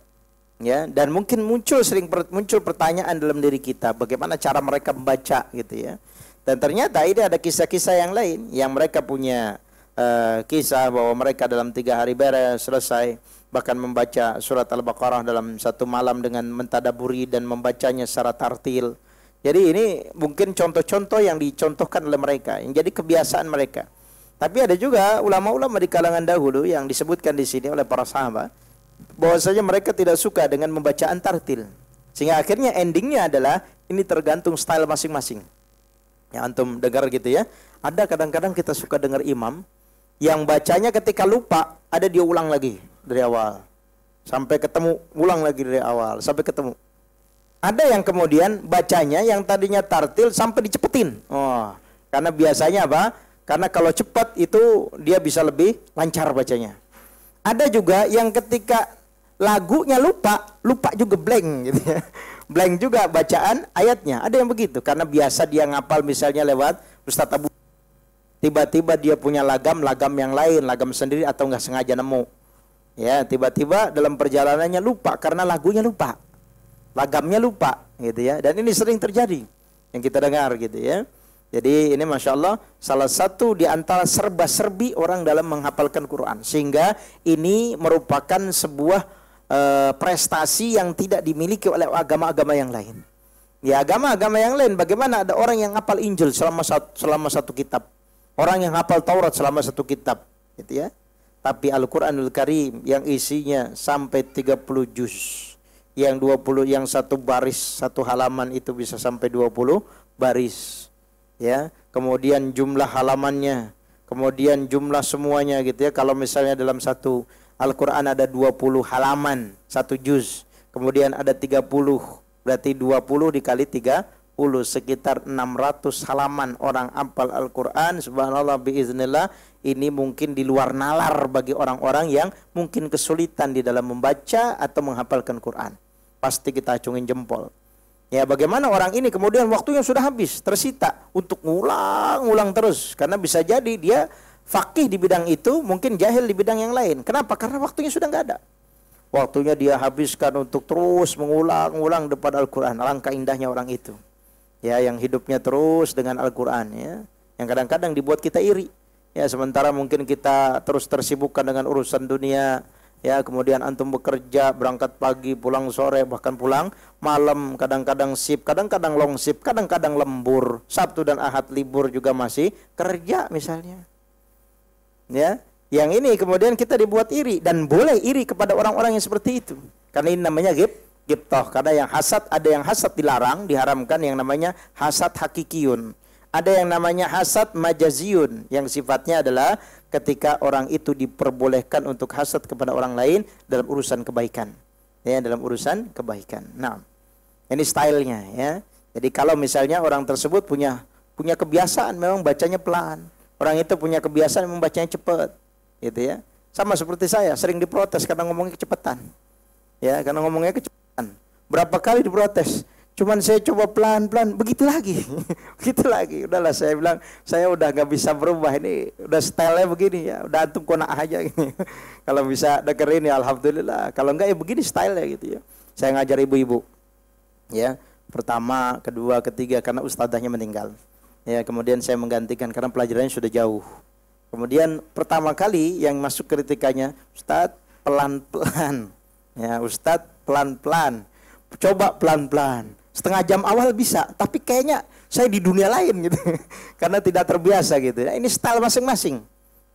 Ya, dan mungkin sering muncul pertanyaan dalam diri kita, bagaimana cara mereka membaca gitu ya. Dan ternyata ini ada kisah-kisah yang lain yang mereka punya kisah bahwa mereka dalam 3 hari beres selesai, bahkan membaca surat Al-Baqarah dalam 1 malam dengan mentadaburi dan membacanya secara tartil. Jadi ini mungkin contoh-contoh yang dicontohkan oleh mereka, yang jadi kebiasaan mereka. Tapi ada juga ulama-ulama di kalangan dahulu yang disebutkan di sini oleh para sahabat, bahwasanya mereka tidak suka dengan membacaan tartil. Sehingga akhirnya endingnya adalah ini tergantung style masing-masing. Ya antum dengar gitu ya. Ada kadang-kadang kita suka dengar imam yang bacanya ketika lupa, ada dia ulang lagi dari awal sampai ketemu, ulang lagi dari awal sampai ketemu. Ada yang kemudian bacanya yang tadinya tartil sampai dicepetin. Oh, karena biasanya apa? Karena kalau cepat itu dia bisa lebih lancar bacanya. Ada juga yang ketika lagunya lupa juga blank gitu ya. Blank juga bacaan ayatnya. Ada yang begitu karena biasa dia ngapal misalnya lewat Ustaz Abu, tiba-tiba dia punya lagam yang lain, lagam sendiri atau nggak sengaja nemu. Ya, tiba-tiba dalam perjalanannya lupa karena lagunya lupa. Lagamnya lupa gitu ya. Dan ini sering terjadi yang kita dengar gitu ya. Jadi ini Masya Allah salah satu di antara serba-serbi orang dalam menghafalkan Quran. Sehingga ini merupakan sebuah prestasi yang tidak dimiliki oleh agama-agama yang lain. Ya agama-agama yang lain bagaimana ada orang yang hafal Injil selama satu kitab. Orang yang hafal Taurat selama 1 kitab gitu ya. Tapi Al-Qur'anul Karim yang isinya sampai 30 juz, yang 20, yang 1 baris 1 halaman itu bisa sampai 20 baris. Ya, kemudian jumlah halamannya, kemudian jumlah semuanya gitu ya. Kalau misalnya dalam satu Al-Qur'an ada 20 halaman 1 juz, kemudian ada 30, berarti 20 dikali 30 sekitar 600 halaman orang hafal Al-Qur'an. Subhanallah biiznillah, ini mungkin di luar nalar bagi orang-orang yang mungkin kesulitan di dalam membaca atau menghafalkan Quran. Pasti kita acungin jempol. Ya bagaimana orang ini kemudian waktunya sudah habis, tersita untuk ngulang terus. Karena bisa jadi dia faqih di bidang itu, mungkin jahil di bidang yang lain. Kenapa? Karena waktunya sudah nggak ada. Waktunya dia habiskan untuk terus mengulang depan Al-Quran. Alangkah indahnya orang itu. Ya, yang hidupnya terus dengan Al-Quran ya. Yang kadang-kadang dibuat kita iri. Ya, sementara mungkin kita terus tersibukkan dengan urusan dunia. Ya, kemudian antum bekerja, berangkat pagi, pulang sore, bahkan pulang malam, kadang-kadang shift, kadang-kadang long shift, kadang-kadang lembur. Sabtu dan Ahad libur juga masih kerja misalnya. Ya, Yang ini kemudian kita dibuat iri, dan boleh iri kepada orang-orang yang seperti itu. Karena ini namanya ghibtah. Karena yang hasad, ada yang hasad dilarang, diharamkan, yang namanya hasad hakikiyun. Ada yang namanya hasad majaziyun, yang sifatnya adalah ketika orang itu diperbolehkan untuk hasad kepada orang lain dalam urusan kebaikan. Ya, dalam urusan kebaikan. Nah, ini stylenya ya. Jadi kalau misalnya orang tersebut punya kebiasaan memang bacanya pelan. Orang itu punya kebiasaan membacanya cepat. Gitu ya. Sama seperti saya, sering diprotes karena ngomongnya kecepatan. Ya, karena ngomongnya kecepatan. Berapa kali diprotes? Cuman saya coba pelan-pelan, begitu lagi. Begitu lagi. Udahlah, saya bilang, saya udah nggak bisa berubah ini. Udah stylenya begini ya. Udah antum kona aja gini. Kalau bisa dengerin ya alhamdulillah. Kalau enggak ya begini stylenya gitu ya. Saya ngajar ibu-ibu. Ya, pertama, kedua, ketiga karena ustadzahnya meninggal. Ya, kemudian saya menggantikan karena pelajarannya sudah jauh. Kemudian pertama kali yang masuk kritikanya, Ustadz pelan-pelan. Ya, Ustadz pelan-pelan. Coba pelan-pelan. Setengah jam awal bisa, tapi kayaknya saya di dunia lain gitu. Karena tidak terbiasa gitu. Nah, ini style masing-masing.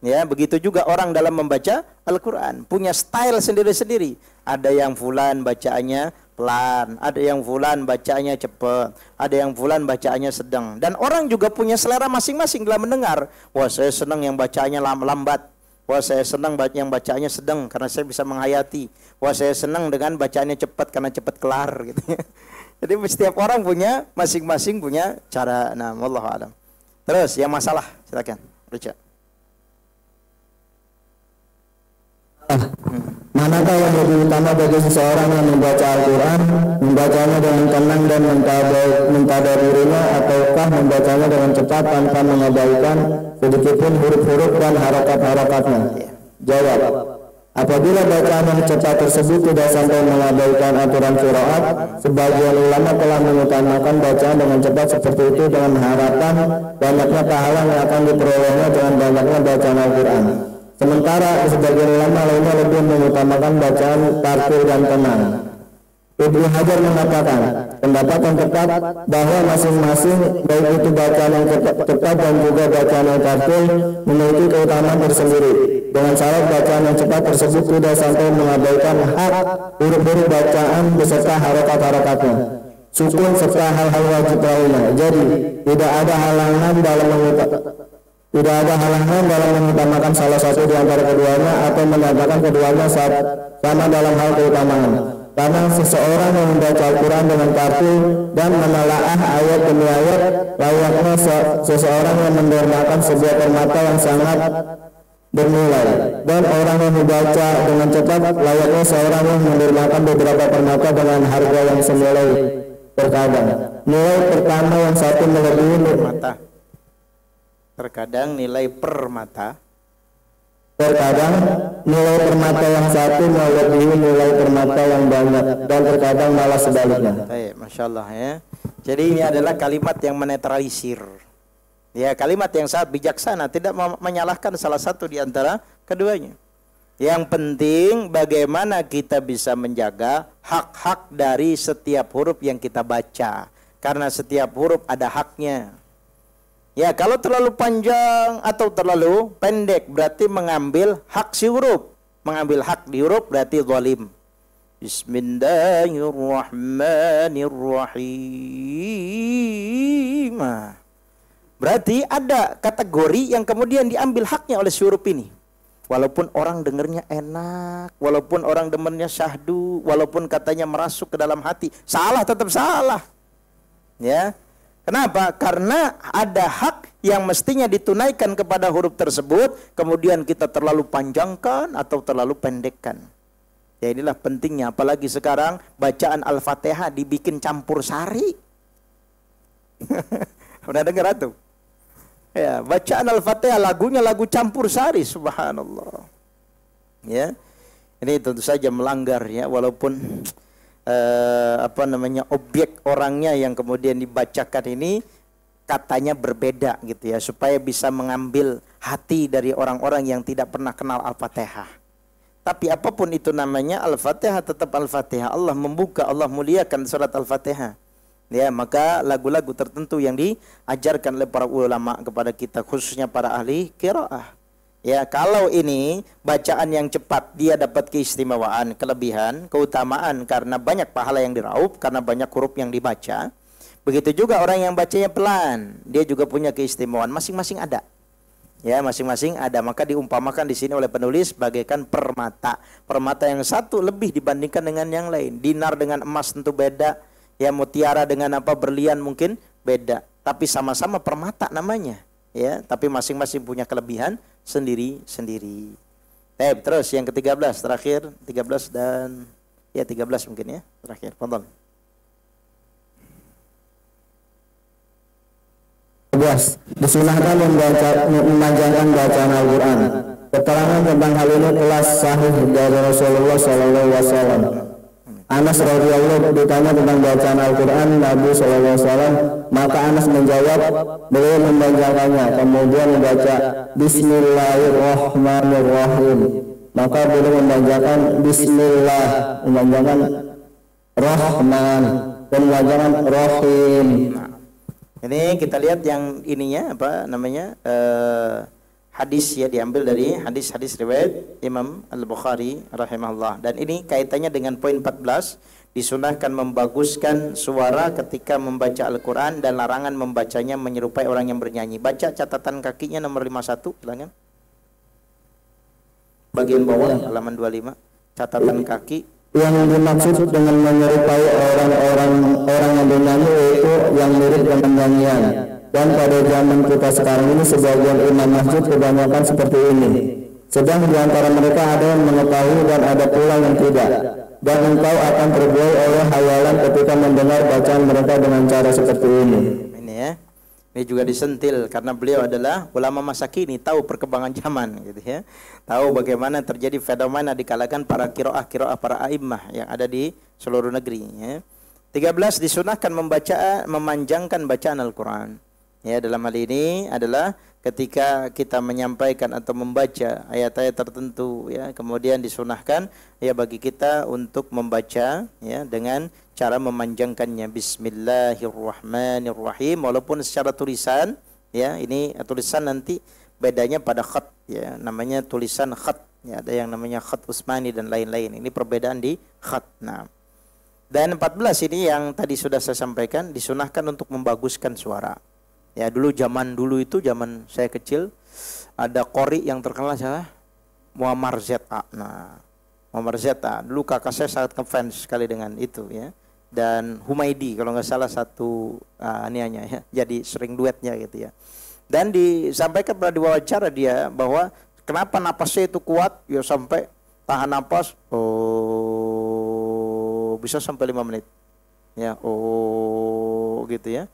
Ya, begitu juga orang dalam membaca Al-Qur'an, punya style sendiri-sendiri. Ada yang fulan bacaannya pelan, ada yang fulan bacaannya cepat, ada yang fulan bacaannya sedang. Dan orang juga punya selera masing-masing dalam mendengar. Wah, saya senang yang bacaannya lambat. Wah, saya senang yang bacaannya sedang karena saya bisa menghayati. Wah, saya senang dengan bacaannya cepat karena cepat kelar gitu. Jadi setiap orang punya masing-masing punya cara. Nah, wallahu a'lam. Terus yang masalah, silakan. Baca. Manakah yang lebih utama bagi seseorang yang membaca Al-Quran, membacanya dengan tenang dan mentadaburinya, ataukah membacanya dengan cepat tanpa mengabaikan sedikitpun huruf-huruf dan harakat-harakatnya? Jawab, apabila bacaan yang cepat tersebut tidak sampai mengabaikan aturan qiraat, sebagian ulama telah mengutamakan bacaan dengan cepat seperti itu dengan harapan banyaknya pahala yang akan diperolehnya dengan banyaknya bacaan Al-Quran. Sementara sebagian ulama lainnya lebih mengutamakan bacaan tartil dan tenang. Ibnu Hajar mengatakan, pendapat yang tepat bahwa masing-masing baik itu bacaan yang tepat dan juga bacaan yang tartil memiliki keutamaan tersendiri. Dengan syarat bacaan yang cepat tersebut tidak sampai mengabaikan hak huruf-huruf bacaan beserta harakat-harakatnya, sukun serta hal-hal wajib lainnya. Jadi tidak ada halangan dalam mengutamakan salah satu di antara keduanya atau menyatakan keduanya sama dalam hal keutamaan. Karena seseorang yang membaca Al-Quran dengan tartil dan menelaah ayat demi ayat, layaknya seseorang yang mendermakan sebuah permata yang sangat bernilai. Dan orang yang membaca dengan cepat, layaknya seorang yang mendermakan beberapa permata dengan harga yang senilai. Terkadang nilai pertama yang satu melebihi mata. Terkadang nilai permata. Terkadang nilai permata yang satu melebihi nilai permata yang banyak, dan terkadang malah sebaliknya. Baik, Masya Allah ya. Jadi ini adalah kalimat yang menetralisir. Ya, kalimat yang sangat bijaksana, tidak menyalahkan salah satu di antara keduanya. Yang penting bagaimana kita bisa menjaga hak-hak dari setiap huruf yang kita baca. Karena setiap huruf ada haknya. Ya, kalau terlalu panjang atau terlalu pendek berarti mengambil hak si huruf. Mengambil hak di huruf berarti zalim. Bismillahirrahmanirrahim. Berarti ada kategori yang kemudian diambil haknya oleh si huruf ini. Walaupun orang dengernya enak, walaupun orang demennya syahdu, walaupun katanya merasuk ke dalam hati, salah tetap salah. Ya. Kenapa? Karena ada hak yang mestinya ditunaikan kepada huruf tersebut, kemudian kita terlalu panjangkan atau terlalu pendekkan. Ya, inilah pentingnya, apalagi sekarang bacaan Al-Fatihah dibikin campur sari. Pernah dengar itu? Ya, bacaan Al-Fatihah lagunya lagu campur sari, subhanallah. Ya. Ini tentu saja melanggar ya, walaupun objek orangnya yang kemudian dibacakan ini katanya berbeda gitu ya, supaya bisa mengambil hati dari orang-orang yang tidak pernah kenal Al-Fatihah. Tapi apapun itu namanya, Al-Fatihah tetap Al-Fatihah. Allah membuka, Allah muliakan surat Al-Fatihah. Ya, maka lagu-lagu tertentu yang diajarkan oleh para ulama kepada kita, khususnya para ahli qiraah. Ya, kalau ini bacaan yang cepat, dia dapat keistimewaan, kelebihan, keutamaan karena banyak pahala yang diraup, karena banyak huruf yang dibaca. Begitu juga orang yang bacanya pelan, dia juga punya keistimewaan, masing-masing ada. Ya, masing-masing ada. Maka diumpamakan di sini oleh penulis bagaikan permata. Permata yang satu lebih dibandingkan dengan yang lain. Dinar dengan emas tentu beda. Ya, mutiara dengan apa, berlian mungkin beda. Tapi sama-sama permata namanya. Ya, tapi masing-masing punya kelebihan sendiri-sendiri. Terus yang ke-13 terakhir, 13 dan ya 13 mungkin ya, terakhir. Fadhal. 11. Disunahkan memanjangkan bacaan Al-Quran. Keterangan tentang hal ini telah sahih dari Rasulullah SAW. Anas radhiyallahu ditanya tentang bacaan Al-Quran Nabi SAW, maka Anas menjawab, beliau memanjangkannya, kemudian membaca Bismillahirrahmanirrahim. Maka beliau memanjangkan Bismillah, memanjangkan Rahman, dan memanjangkan Rahim. Ini kita lihat yang ininya apa namanya, hadis ya, diambil dari hadis-hadis riwayat Imam Al-Bukhari rahimahullah. Dan ini kaitannya dengan poin 14, disunahkan membaguskan suara ketika membaca Al-Quran dan larangan membacanya menyerupai orang yang bernyanyi. Baca catatan kakinya nomor 51, silakan. Bagian bawah halaman 25, catatan kaki. Yang dimaksud dengan menyerupai orang yang bernyanyi yaitu yang mirip dengan nyanyian. Dan pada zaman kita sekarang ini sebagian imam masjid kebanyakan seperti ini. Sedang di antara mereka ada yang mengetahui dan ada pula yang tidak. Dan engkau akan terbuai oleh hayalan ketika mendengar bacaan mereka dengan cara seperti ini. Ini ya. Ini juga disentil karena beliau adalah ulama masa kini, tahu perkembangan zaman gitu ya. Tahu bagaimana terjadi fenomena di kalangan para qiraah para a'immah yang ada di seluruh negeri ya. 13 disunahkan memanjangkan bacaan Al-Qur'an. Ya, dalam hal ini adalah ketika kita menyampaikan atau membaca ayat-ayat tertentu ya, kemudian disunahkan ya bagi kita untuk membaca ya dengan cara memanjangkannya, Bismillahirrahmanirrahim, walaupun secara tulisan ya, ini tulisan nanti bedanya pada khat ya, namanya tulisan khat ya, ada yang namanya khat Utsmani dan lain-lain. Ini perbedaan di khat. Nah, dan 14 ini yang tadi sudah saya sampaikan, disunahkan untuk membaguskan suara. Ya, dulu zaman saya kecil ada qori yang terkenal siapa? Muammar ZA. Nah, Muammar ZA dulu kakak saya sangat ngefans sekali dengan itu ya. Dan Humaidi kalau nggak salah satu anianya ya, jadi sering duetnya gitu ya. Dan disampaikan pada diwawancara dia bahwa kenapa napasnya itu kuat ya, sampai tahan napas bisa sampai 5 menit ya, gitu ya.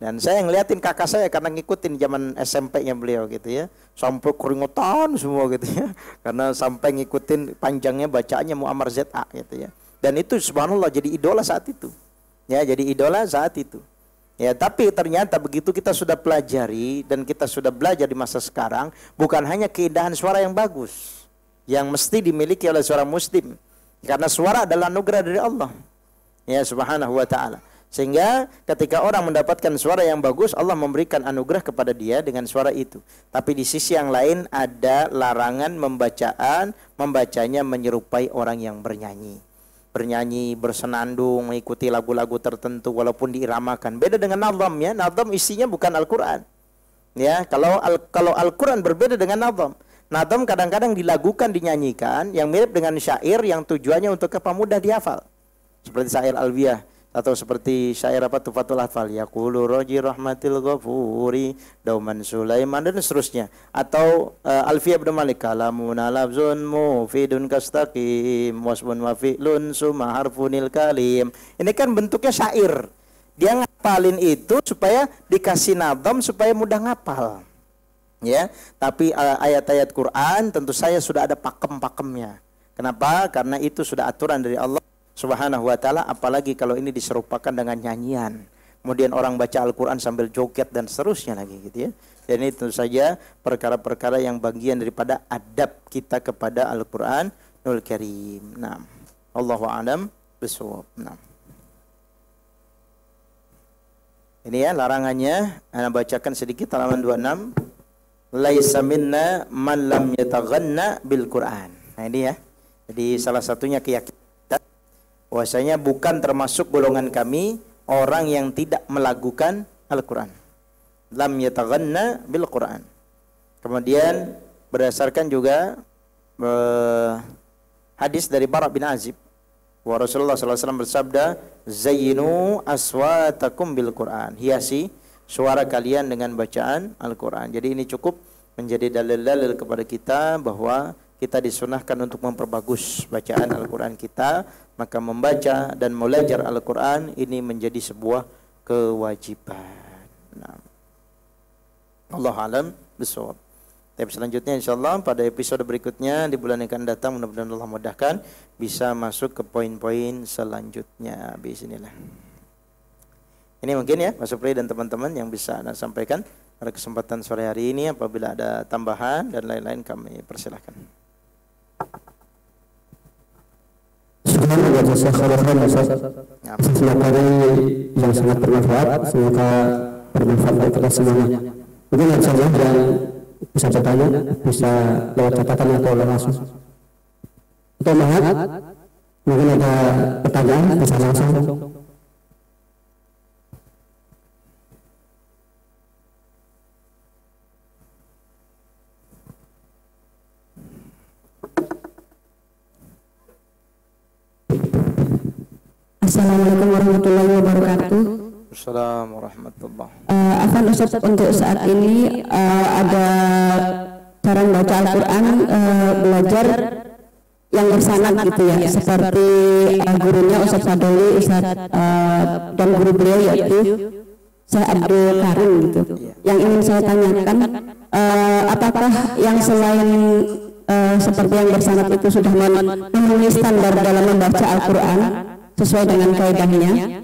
Dan saya ngeliatin kakak saya karena ngikutin zaman SMP-nya beliau gitu ya, sampai keringetan semua gitu ya, karena sampai ngikutin panjangnya bacaannya Muammar ZA gitu ya. Dan itu subhanallah jadi idola saat itu. Ya, jadi idola saat itu. Ya, tapi ternyata begitu kita sudah pelajari dan kita sudah belajar di masa sekarang, bukan hanya keindahan suara yang bagus yang mesti dimiliki oleh seorang muslim. Karena suara adalah anugerah dari Allah. Ya, subhanahu wa ta'ala. Sehingga ketika orang mendapatkan suara yang bagus, Allah memberikan anugerah kepada dia dengan suara itu. Tapi di sisi yang lain ada larangan membacanya menyerupai orang yang bernyanyi, bersenandung, mengikuti lagu-lagu tertentu walaupun diiramakan. Beda dengan nazam ya. Nazam isinya bukan Al-Qur'an. Ya, kalau Al-Qur'an berbeda dengan nazam. Nazam kadang-kadang dilagukan, dinyanyikan yang mirip dengan syair yang tujuannya untuk mudah dihafal. Seperti syair Alwiyah atau seperti syair Tufatul Atfal, yaqulu roji rahmatil ghafuri dauman Sulaiman dan seterusnya, atau Alfiyah bin Malik, kalamuna lafzun mufidun kastaqim wasbun wa fi'lun summa harfunil kalim. Ini kan bentuknya syair, dia ngapalin itu supaya dikasih nadam supaya mudah ngapal ya. Tapi ayat-ayat Quran tentu saya sudah ada pakem-pakemnya. Kenapa? Karena itu sudah aturan dari Allah Subhanahu wa ta'ala, apalagi kalau ini diserupakan dengan nyanyian. Kemudian orang baca Al-Quran sambil joget dan seterusnya lagi gitu ya. Dan itu tentu saja perkara-perkara yang bagian daripada adab kita kepada Al-Quranul Karim. Nah, Allahu a'lam bishawab. Nah, ini ya larangannya. Ana bacakan sedikit halaman 26. laisa minna man lam yataghanna bil Qur'an. Nah ini ya. Jadi salah satunya keyakinan kita bahwasanya bukan termasuk golongan kami orang yang tidak melakukan Al-Qur'an. Lam yataghanna bil Qur'an. Kemudian berdasarkan juga hadis dari Bara bin Azib, wa Rasulullah SAW bersabda, zayyinu aswatakum bil Qur'an, hiasi suara kalian dengan bacaan Al-Quran. Jadi ini cukup menjadi dalil-dalil kepada kita bahwa kita disunahkan untuk memperbagus bacaan Al-Quran kita. Maka membaca dan belajar Al-Quran ini menjadi sebuah kewajiban. Nah, Allah alam bisawab. Tapi selanjutnya insyaallah pada episode berikutnya di bulan yang akan datang, mudah-mudahan Allah mudahkan bisa masuk ke poin-poin selanjutnya. Bismillah. Ini mungkin ya Mas Supri dan teman-teman yang bisa Anda sampaikan pada kesempatan sore hari ini. Apabila ada tambahan dan lain-lain kami persilahkan. Semoga yang sangat bermanfaat, semoga bermanfaat bagi kita semuanya. Mungkin ada saja yang bisa bertanya, bisa lewat catatan atau langsung. Untuk Mahat, mungkin ada pertanyaan bisa langsung. Assalamualaikum warahmatullahi wabarakatuh. Assalamualaikum warahmatullahi. Afan Ustaz, untuk saat ini ada cara membaca Al-Quran belajar yang bersanad gitu ya, seperti gurunya Ustaz Fadoli, Ustaz dan guru beliau yaitu Syekh Abdul Karim gitu. Yang ingin saya tanyakan, apakah yang selain seperti yang bersanad itu sudah memenuhi standar dalam membaca Al-Quran sesuai dengan kaidahnya?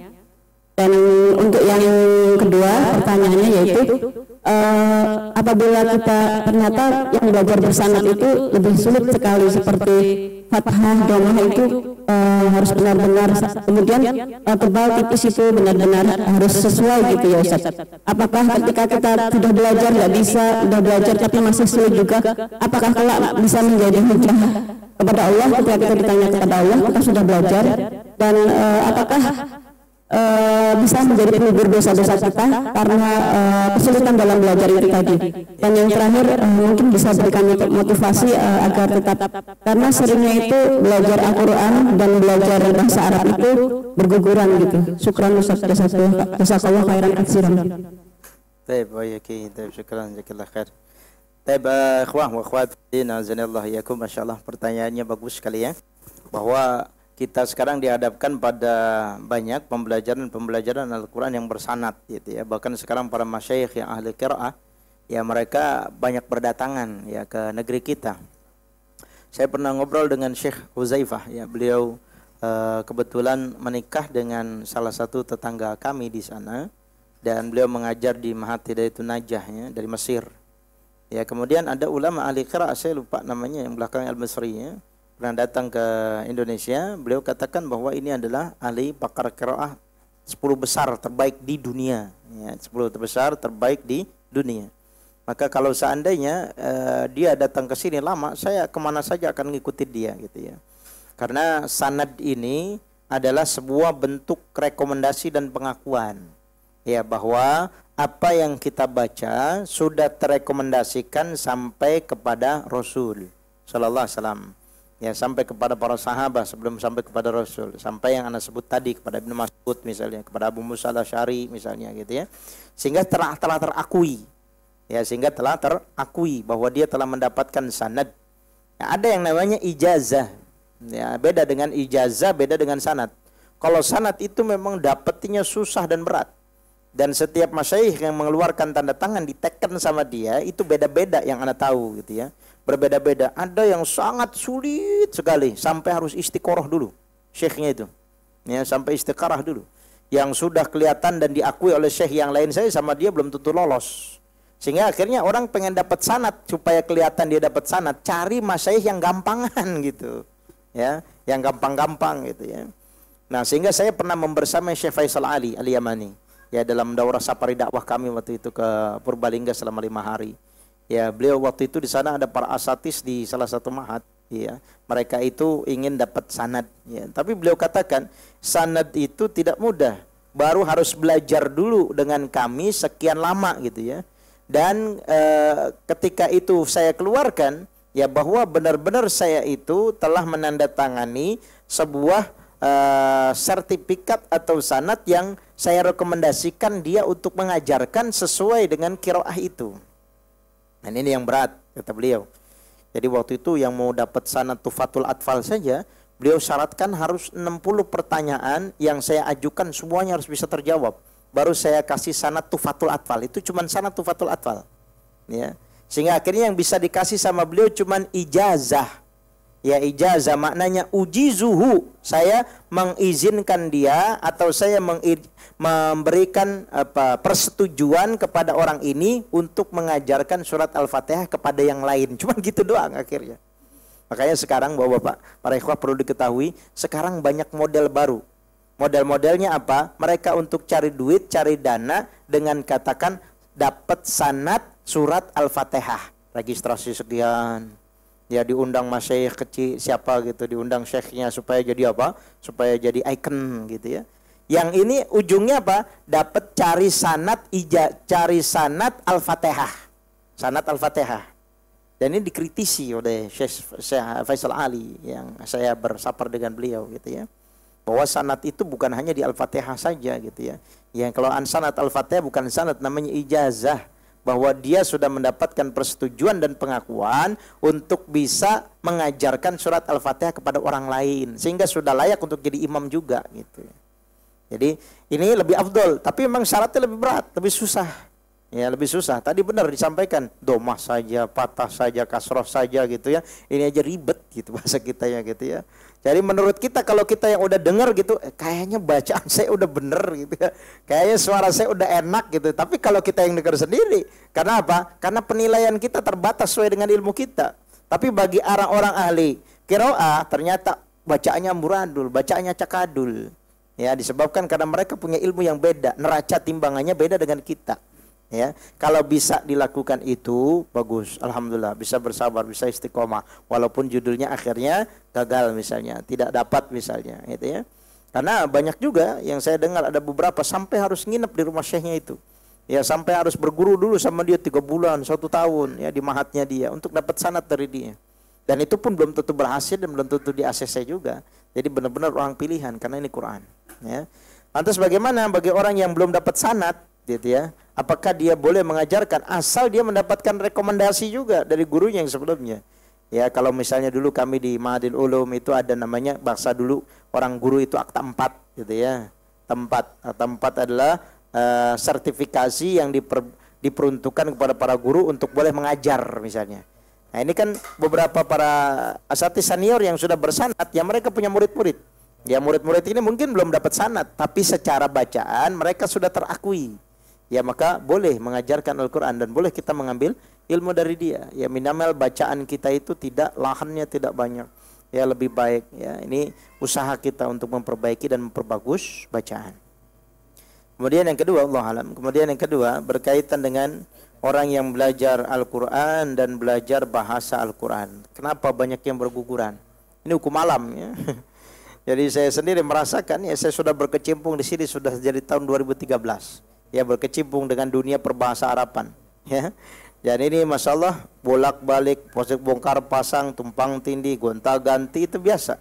Dan untuk yang kedua pertanyaannya yaitu apabila kita ternyata yang belajar bersanad itu lebih sulit sekali, seperti fathah, dhammah itu harus benar-benar, kemudian tebal, tipis itu benar-benar harus sesuai gitu ya Ustaz. Apakah ketika kita sudah belajar nggak bisa, sudah belajar tapi masih sulit juga, apakah kelak bisa menjadi hujah kepada Allah ketika kita ditanya kepada Allah kita sudah belajar, dan apakah bisa menjadi penggugur dosa-dosa kita karena kesulitan dalam belajar itu tadi. Dan yang terakhir mungkin bisa berikan motivasi agar tetap, karena seringnya itu belajar Al-Quran dan belajar bahasa Arab itu berguguran gitu. Syukran Ustaz, jazakallahu khairan katsiran. Baik, baik, syukran, jazakallahu khair. Baik, ikhwah wa akhwat fillah, azanillahu iyyakum. Masyaallah, pertanyaannya bagus sekali ya. Bahwa kita sekarang dihadapkan pada banyak pembelajaran Al-Quran yang bersanad gitu ya. Bahkan sekarang para masyayikh yang ahli qiraah ya, mereka banyak berdatangan ya ke negeri kita. Saya pernah ngobrol dengan Syekh Huzaifah ya, beliau kebetulan menikah dengan salah satu tetangga kami di sana, dan beliau mengajar di Ma'had Hidayatul Najah ya, dari Mesir. Ya, kemudian ada ulama ahli qiraah, saya lupa namanya, yang belakang Al-Misri ya, pernah datang ke Indonesia. Beliau katakan bahwa ini adalah ahli pakar qiraah 10 besar terbaik di dunia ya, 10 terbesar terbaik di dunia. Maka kalau seandainya dia datang ke sini lama, saya kemana saja akan ngikuti dia gitu ya. Karena sanad ini adalah sebuah bentuk rekomendasi dan pengakuan ya, bahwa apa yang kita baca sudah terekomendasikan sampai kepada Rasul sallallahu alaihi wasallam. Ya, sampai kepada para sahabat sebelum sampai kepada Rasul, sampai yang Anda sebut tadi kepada Ibnu Mas'ud misalnya, kepada Abu Musa al-Asy'ari misalnya gitu ya, sehingga telah terakui ya, sehingga telah terakui bahwa dia telah mendapatkan sanad. Ya, ada yang namanya ijazah ya, beda dengan ijazah, beda dengan sanad. Kalau sanad itu memang dapatnya susah dan berat, dan setiap masyayikh yang mengeluarkan tanda tangan diteken sama dia itu beda-beda yang Anda tahu gitu ya, berbeda-beda. Ada yang sangat sulit sekali sampai harus istiqoroh dulu syekhnya itu ya, sampai istiqarah dulu, yang sudah kelihatan dan diakui oleh syekh yang lain, saya sama dia belum tentu lolos. Sehingga akhirnya orang pengen dapat sanad, supaya kelihatan dia dapat sanad, cari masyayikh yang gampangan gitu ya, yang gampang-gampang gitu ya. Nah, sehingga saya pernah membersamai Syekh Faisal Ali Al-Yamani ya, dalam daurah safari dakwah kami waktu itu ke Purbalingga selama 5 hari. Ya, beliau waktu itu di sana ada para asatis di salah satu ma'had, ya. Mereka itu ingin dapat sanad, ya. Tapi beliau katakan, sanad itu tidak mudah. Baru harus belajar dulu dengan kami sekian lama gitu ya. Dan ketika itu saya keluarkan ya bahwa benar-benar saya itu telah menandatangani sebuah sertifikat atau sanad yang saya rekomendasikan dia untuk mengajarkan sesuai dengan qiraah itu. Dan ini yang berat, kata beliau. Jadi waktu itu yang mau dapat sanad Tuhfatul Atfal saja, beliau syaratkan harus 60 pertanyaan yang saya ajukan semuanya harus bisa terjawab. Baru saya kasih sanad Tuhfatul Atfal. Itu cuma sanad Tuhfatul Atfal. Ya. Sehingga akhirnya yang bisa dikasih sama beliau cuma ijazah. Ya, ijazah maknanya ujizuhu. Saya mengizinkan dia atau saya memberikan persetujuan kepada orang ini untuk mengajarkan surat Al-Fatihah kepada yang lain. Cuma gitu doang akhirnya. Makanya sekarang Bapak-bapak, para ikhwah perlu diketahui, sekarang banyak model baru. Model-modelnya apa? Mereka untuk cari duit, cari dana dengan katakan dapat sanad surat Al-Fatihah. Registrasi sekian. Ya diundang masyaikh kecil siapa gitu, diundang syekhnya supaya jadi apa? Supaya jadi icon gitu ya. Yang ini ujungnya apa? Dapat cari sanad cari sanad Al-Fatihah. Sanad Al-Fatihah. Dan ini dikritisi oleh Syekh Faisal Ali yang saya bersapar dengan beliau gitu ya. Bahwa sanad itu bukan hanya di Al-Fatihah saja gitu ya. Yang kalau sanad Al-Fatihah bukan sanad, namanya ijazah. Bahwa dia sudah mendapatkan persetujuan dan pengakuan untuk bisa mengajarkan surat Al-Fatihah kepada orang lain. Sehingga sudah layak untuk jadi imam juga gitu. Jadi ini lebih afdol, tapi memang syaratnya lebih berat, lebih susah. Ya lebih susah. Tadi benar disampaikan, domah saja, patah saja, kasroh saja gitu ya. Ini aja ribet gitu bahasa kita ya gitu ya. Jadi menurut kita kalau kita yang udah dengar gitu, kayaknya bacaan saya udah bener gitu ya. Kayaknya suara saya udah enak gitu. Tapi kalau kita yang dengar sendiri, karena apa? Karena penilaian kita terbatas sesuai dengan ilmu kita. Tapi bagi orang-orang ahli qiraah ternyata bacaannya muradul, bacaannya cakadul. Ya, disebabkan karena mereka punya ilmu yang beda, neraca timbangannya beda dengan kita. Ya, kalau bisa dilakukan itu bagus, alhamdulillah, bisa bersabar, bisa istiqomah, walaupun judulnya akhirnya gagal misalnya, tidak dapat misalnya, gitu ya. Karena banyak juga yang saya dengar ada beberapa sampai harus nginep di rumah syekhnya itu, ya sampai harus berguru dulu sama dia 3 bulan, 1 tahun, ya di mahatnya dia untuk dapat sanad dari dia. Dan itu pun belum tentu berhasil dan belum tentu di ACC juga. Jadi benar-benar orang pilihan karena ini Quran. Ya. Lantas bagaimana bagi orang yang belum dapat sanad? Gitu ya. Apakah dia boleh mengajarkan asal dia mendapatkan rekomendasi juga dari gurunya yang sebelumnya? Ya, kalau misalnya dulu kami di Ma'hadil Ulum itu ada namanya bahasa dulu orang guru itu akta 4 gitu ya. Akta 4 adalah sertifikasi yang diperuntukkan kepada para guru untuk boleh mengajar misalnya. Nah, ini kan beberapa para asatidz senior yang sudah bersanad yang mereka punya murid-murid. Ya, murid-murid ini mungkin belum dapat sanad, tapi secara bacaan mereka sudah terakui. Ya, maka boleh mengajarkan Al-Quran dan boleh kita mengambil ilmu dari dia. Ya, minimal bacaan kita itu tidak, lahannya tidak banyak. Ya, lebih baik. Ya, ini usaha kita untuk memperbaiki dan memperbagus bacaan. Kemudian yang kedua, Allah alam. Kemudian yang kedua berkaitan dengan orang yang belajar Al-Quran dan belajar bahasa Al-Quran. Kenapa banyak yang berguguran? Ini hukum alam ya. Jadi saya sendiri merasakan ya, saya sudah berkecimpung di sini sudah dari tahun 2013. Ya, berkecimpung dengan dunia perbahasa Araban ya. Dan ini masalah bolak-balik, bongkar pasang, tumpang tindih, gonta-ganti itu biasa.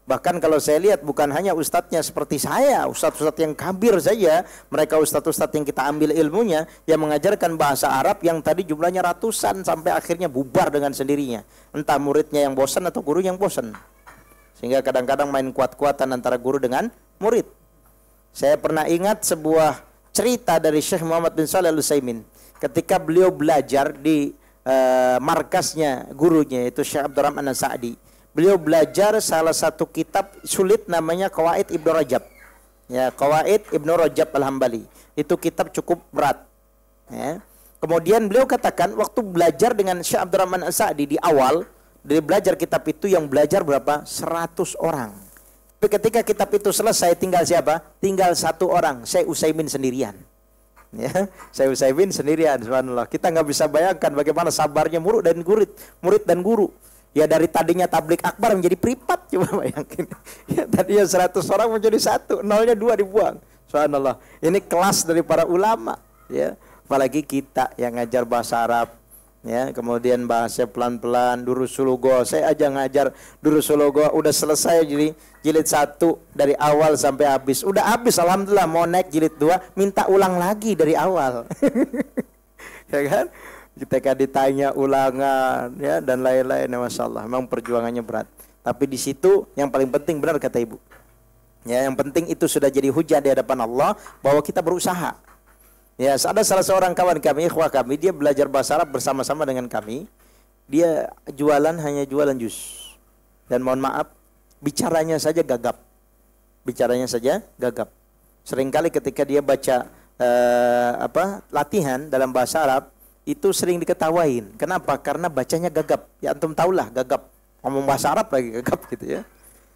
Bahkan kalau saya lihat bukan hanya ustadznya seperti saya, ustadz-ustadz yang kabir saja, mereka ustadz-ustadz yang kita ambil ilmunya yang mengajarkan bahasa Arab yang tadi jumlahnya ratusan sampai akhirnya bubar dengan sendirinya. Entah muridnya yang bosan atau guru yang bosan. Sehingga kadang-kadang main kuat-kuatan antara guru dengan murid. Saya pernah ingat sebuah cerita dari Syekh Muhammad bin Shalih Al-Utsaimin ketika beliau belajar di markasnya gurunya itu Syekh Abdurrahman As-Sa'di. Beliau belajar salah satu kitab sulit namanya Qawaid Ibnu Rajab. Ya, Qawaid Ibnu Rajab Al-Hambali. Itu kitab cukup berat. Ya. Kemudian beliau katakan waktu belajar dengan Syekh Abdurrahman As-Sa'di di awal, dari belajar kitab itu yang belajar berapa? 100 orang. Tapi ketika kitab itu selesai tinggal siapa? Tinggal 1 orang, Syekh Utsaimin sendirian. Ya, saya Utsaimin sendirian, subhanallah. Kita nggak bisa bayangkan bagaimana sabarnya murid dan guru. Ya dari tadinya tablik akbar menjadi privat, coba bayangin. Ya tadinya 100 orang menjadi 1, nolnya 2 dibuang. Subhanallah. Ini kelas dari para ulama, ya. Apalagi kita yang ngajar bahasa Arab, ya, kemudian bahasa pelan-pelan, Durusulugo. Saya aja ngajar Durusulugo udah selesai jadi jilid 1 dari awal sampai habis. Udah habis, alhamdulillah. Mau naik jilid 2, minta ulang lagi dari awal. Ya kan? Ketika ditanya ulangan, ya, dan lain-lain, ya, Masya Allah. Memang perjuangannya berat. Tapi di situ yang paling penting, benar kata Ibu. Ya, yang penting itu sudah jadi hujah di hadapan Allah bahwa kita berusaha. Ya, ada salah seorang kawan kami, ikhwah kami, dia belajar bahasa Arab bersama-sama dengan kami. Dia hanya jualan jus. Dan mohon maaf, bicaranya saja gagap. Seringkali ketika dia baca latihan dalam bahasa Arab, itu sering diketawain. Kenapa? Karena bacanya gagap. Ya antum tahulah gagap. Ngomong bahasa Arab lagi gagap gitu ya.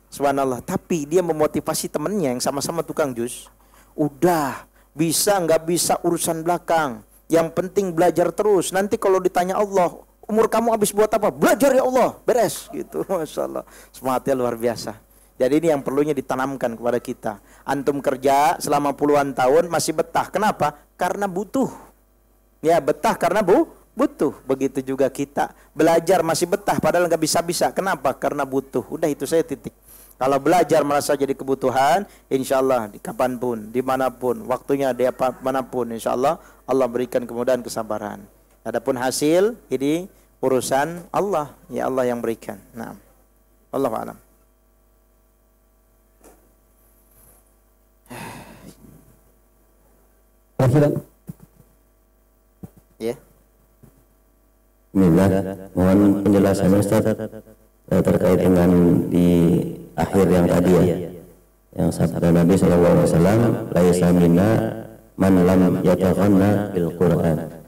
Subhanallah. Tapi dia memotivasi temannya yang sama-sama tukang jus. Udah, bisa nggak bisa urusan belakang. Yang penting belajar terus. Nanti kalau ditanya Allah, umur kamu habis buat apa? Belajar ya Allah. Beres gitu. Masya Allah. Semangatnya luar biasa. Jadi ini yang perlunya ditanamkan kepada kita. Antum kerja selama puluhan tahun masih betah. Kenapa? Karena butuh. Ya, betah karena butuh. Begitu juga kita belajar masih betah padahal nggak bisa-bisa. Kenapa? Karena butuh. Udah itu saya titik. Kalau belajar merasa jadi kebutuhan, insya Allah di kapanpun, dimanapun, waktunya dia manapun, insya Allah Allah berikan kemudahan kesabaran. Adapun hasil ini urusan Allah, ya Allah yang berikan. Nah, Allah a'lam. Ya. Bismillah, mohon penjelasan Ustaz terkait dengan di akhir yang tadi ya, yang sabda Nabi SAW, laisa minna man lam yataghanna bil Qur'an.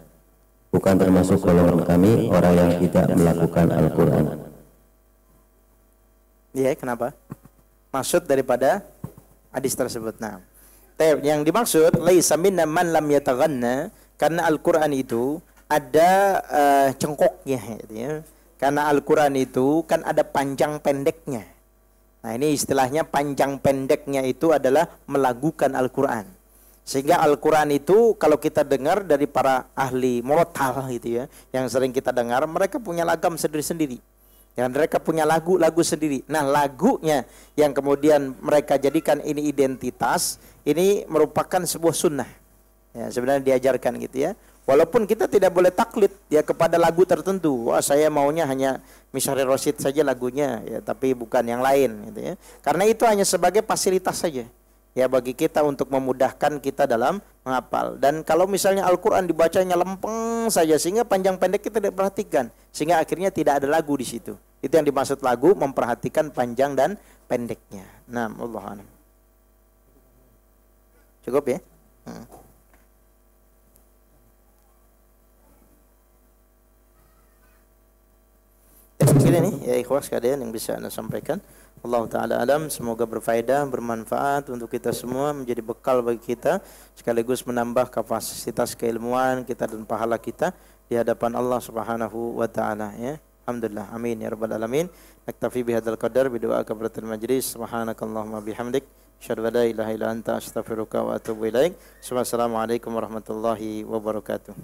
Bukan termasuk golongan kami orang yang tidak melakukan Al-Qur'an. Iya, kenapa? Maksud daripada hadis tersebut. Nah, yang dimaksud laisa minna man lam yataghanna, karena Al-Qur'an itu ada cengkoknya gitu ya. Karena Al-Quran itu kan ada panjang pendeknya. Nah ini istilahnya panjang pendeknya itu adalah melagukan Al-Quran. Sehingga Al-Quran itu kalau kita dengar dari para ahli murattal gitu ya, yang sering kita dengar, mereka punya lagam sendiri-sendiri. Dan mereka punya lagu-lagu sendiri. Nah lagunya yang kemudian mereka jadikan ini identitas, ini merupakan sebuah sunnah. Ya, sebenarnya diajarkan gitu ya. Walaupun kita tidak boleh taklid ya kepada lagu tertentu. Wah, saya maunya hanya Misyari Rosyid saja lagunya ya, tapi bukan yang lain gitu ya. Karena itu hanya sebagai fasilitas saja. Ya bagi kita untuk memudahkan kita dalam menghafal. Dan kalau misalnya Al-Qur'an dibacanya lempeng saja sehingga panjang pendek kita tidak perhatikan, sehingga akhirnya tidak ada lagu di situ. Itu yang dimaksud lagu, memperhatikan panjang dan pendeknya. Nah, Allahu a'lam. Cukup ya? Mungkin ini ya ikhwah sekalian yang bisa Anda sampaikan. Allah Ta'ala alam, semoga berfaedah, bermanfaat untuk kita semua, menjadi bekal bagi kita, sekaligus menambah kapasitas keilmuan kita dan pahala kita di hadapan Allah Subhanahu wa Ta'ala ya. Alhamdulillah, amin ya rabbal alamin. Naktafi bihadzal qadar bidoa kafaratul majlis. Subhanakallahumma bihamdik, asyhadu an la ilaha illa anta, astaghfiruka wa atubu ilaik. Wassalamualaikum warahmatullahi wabarakatuh.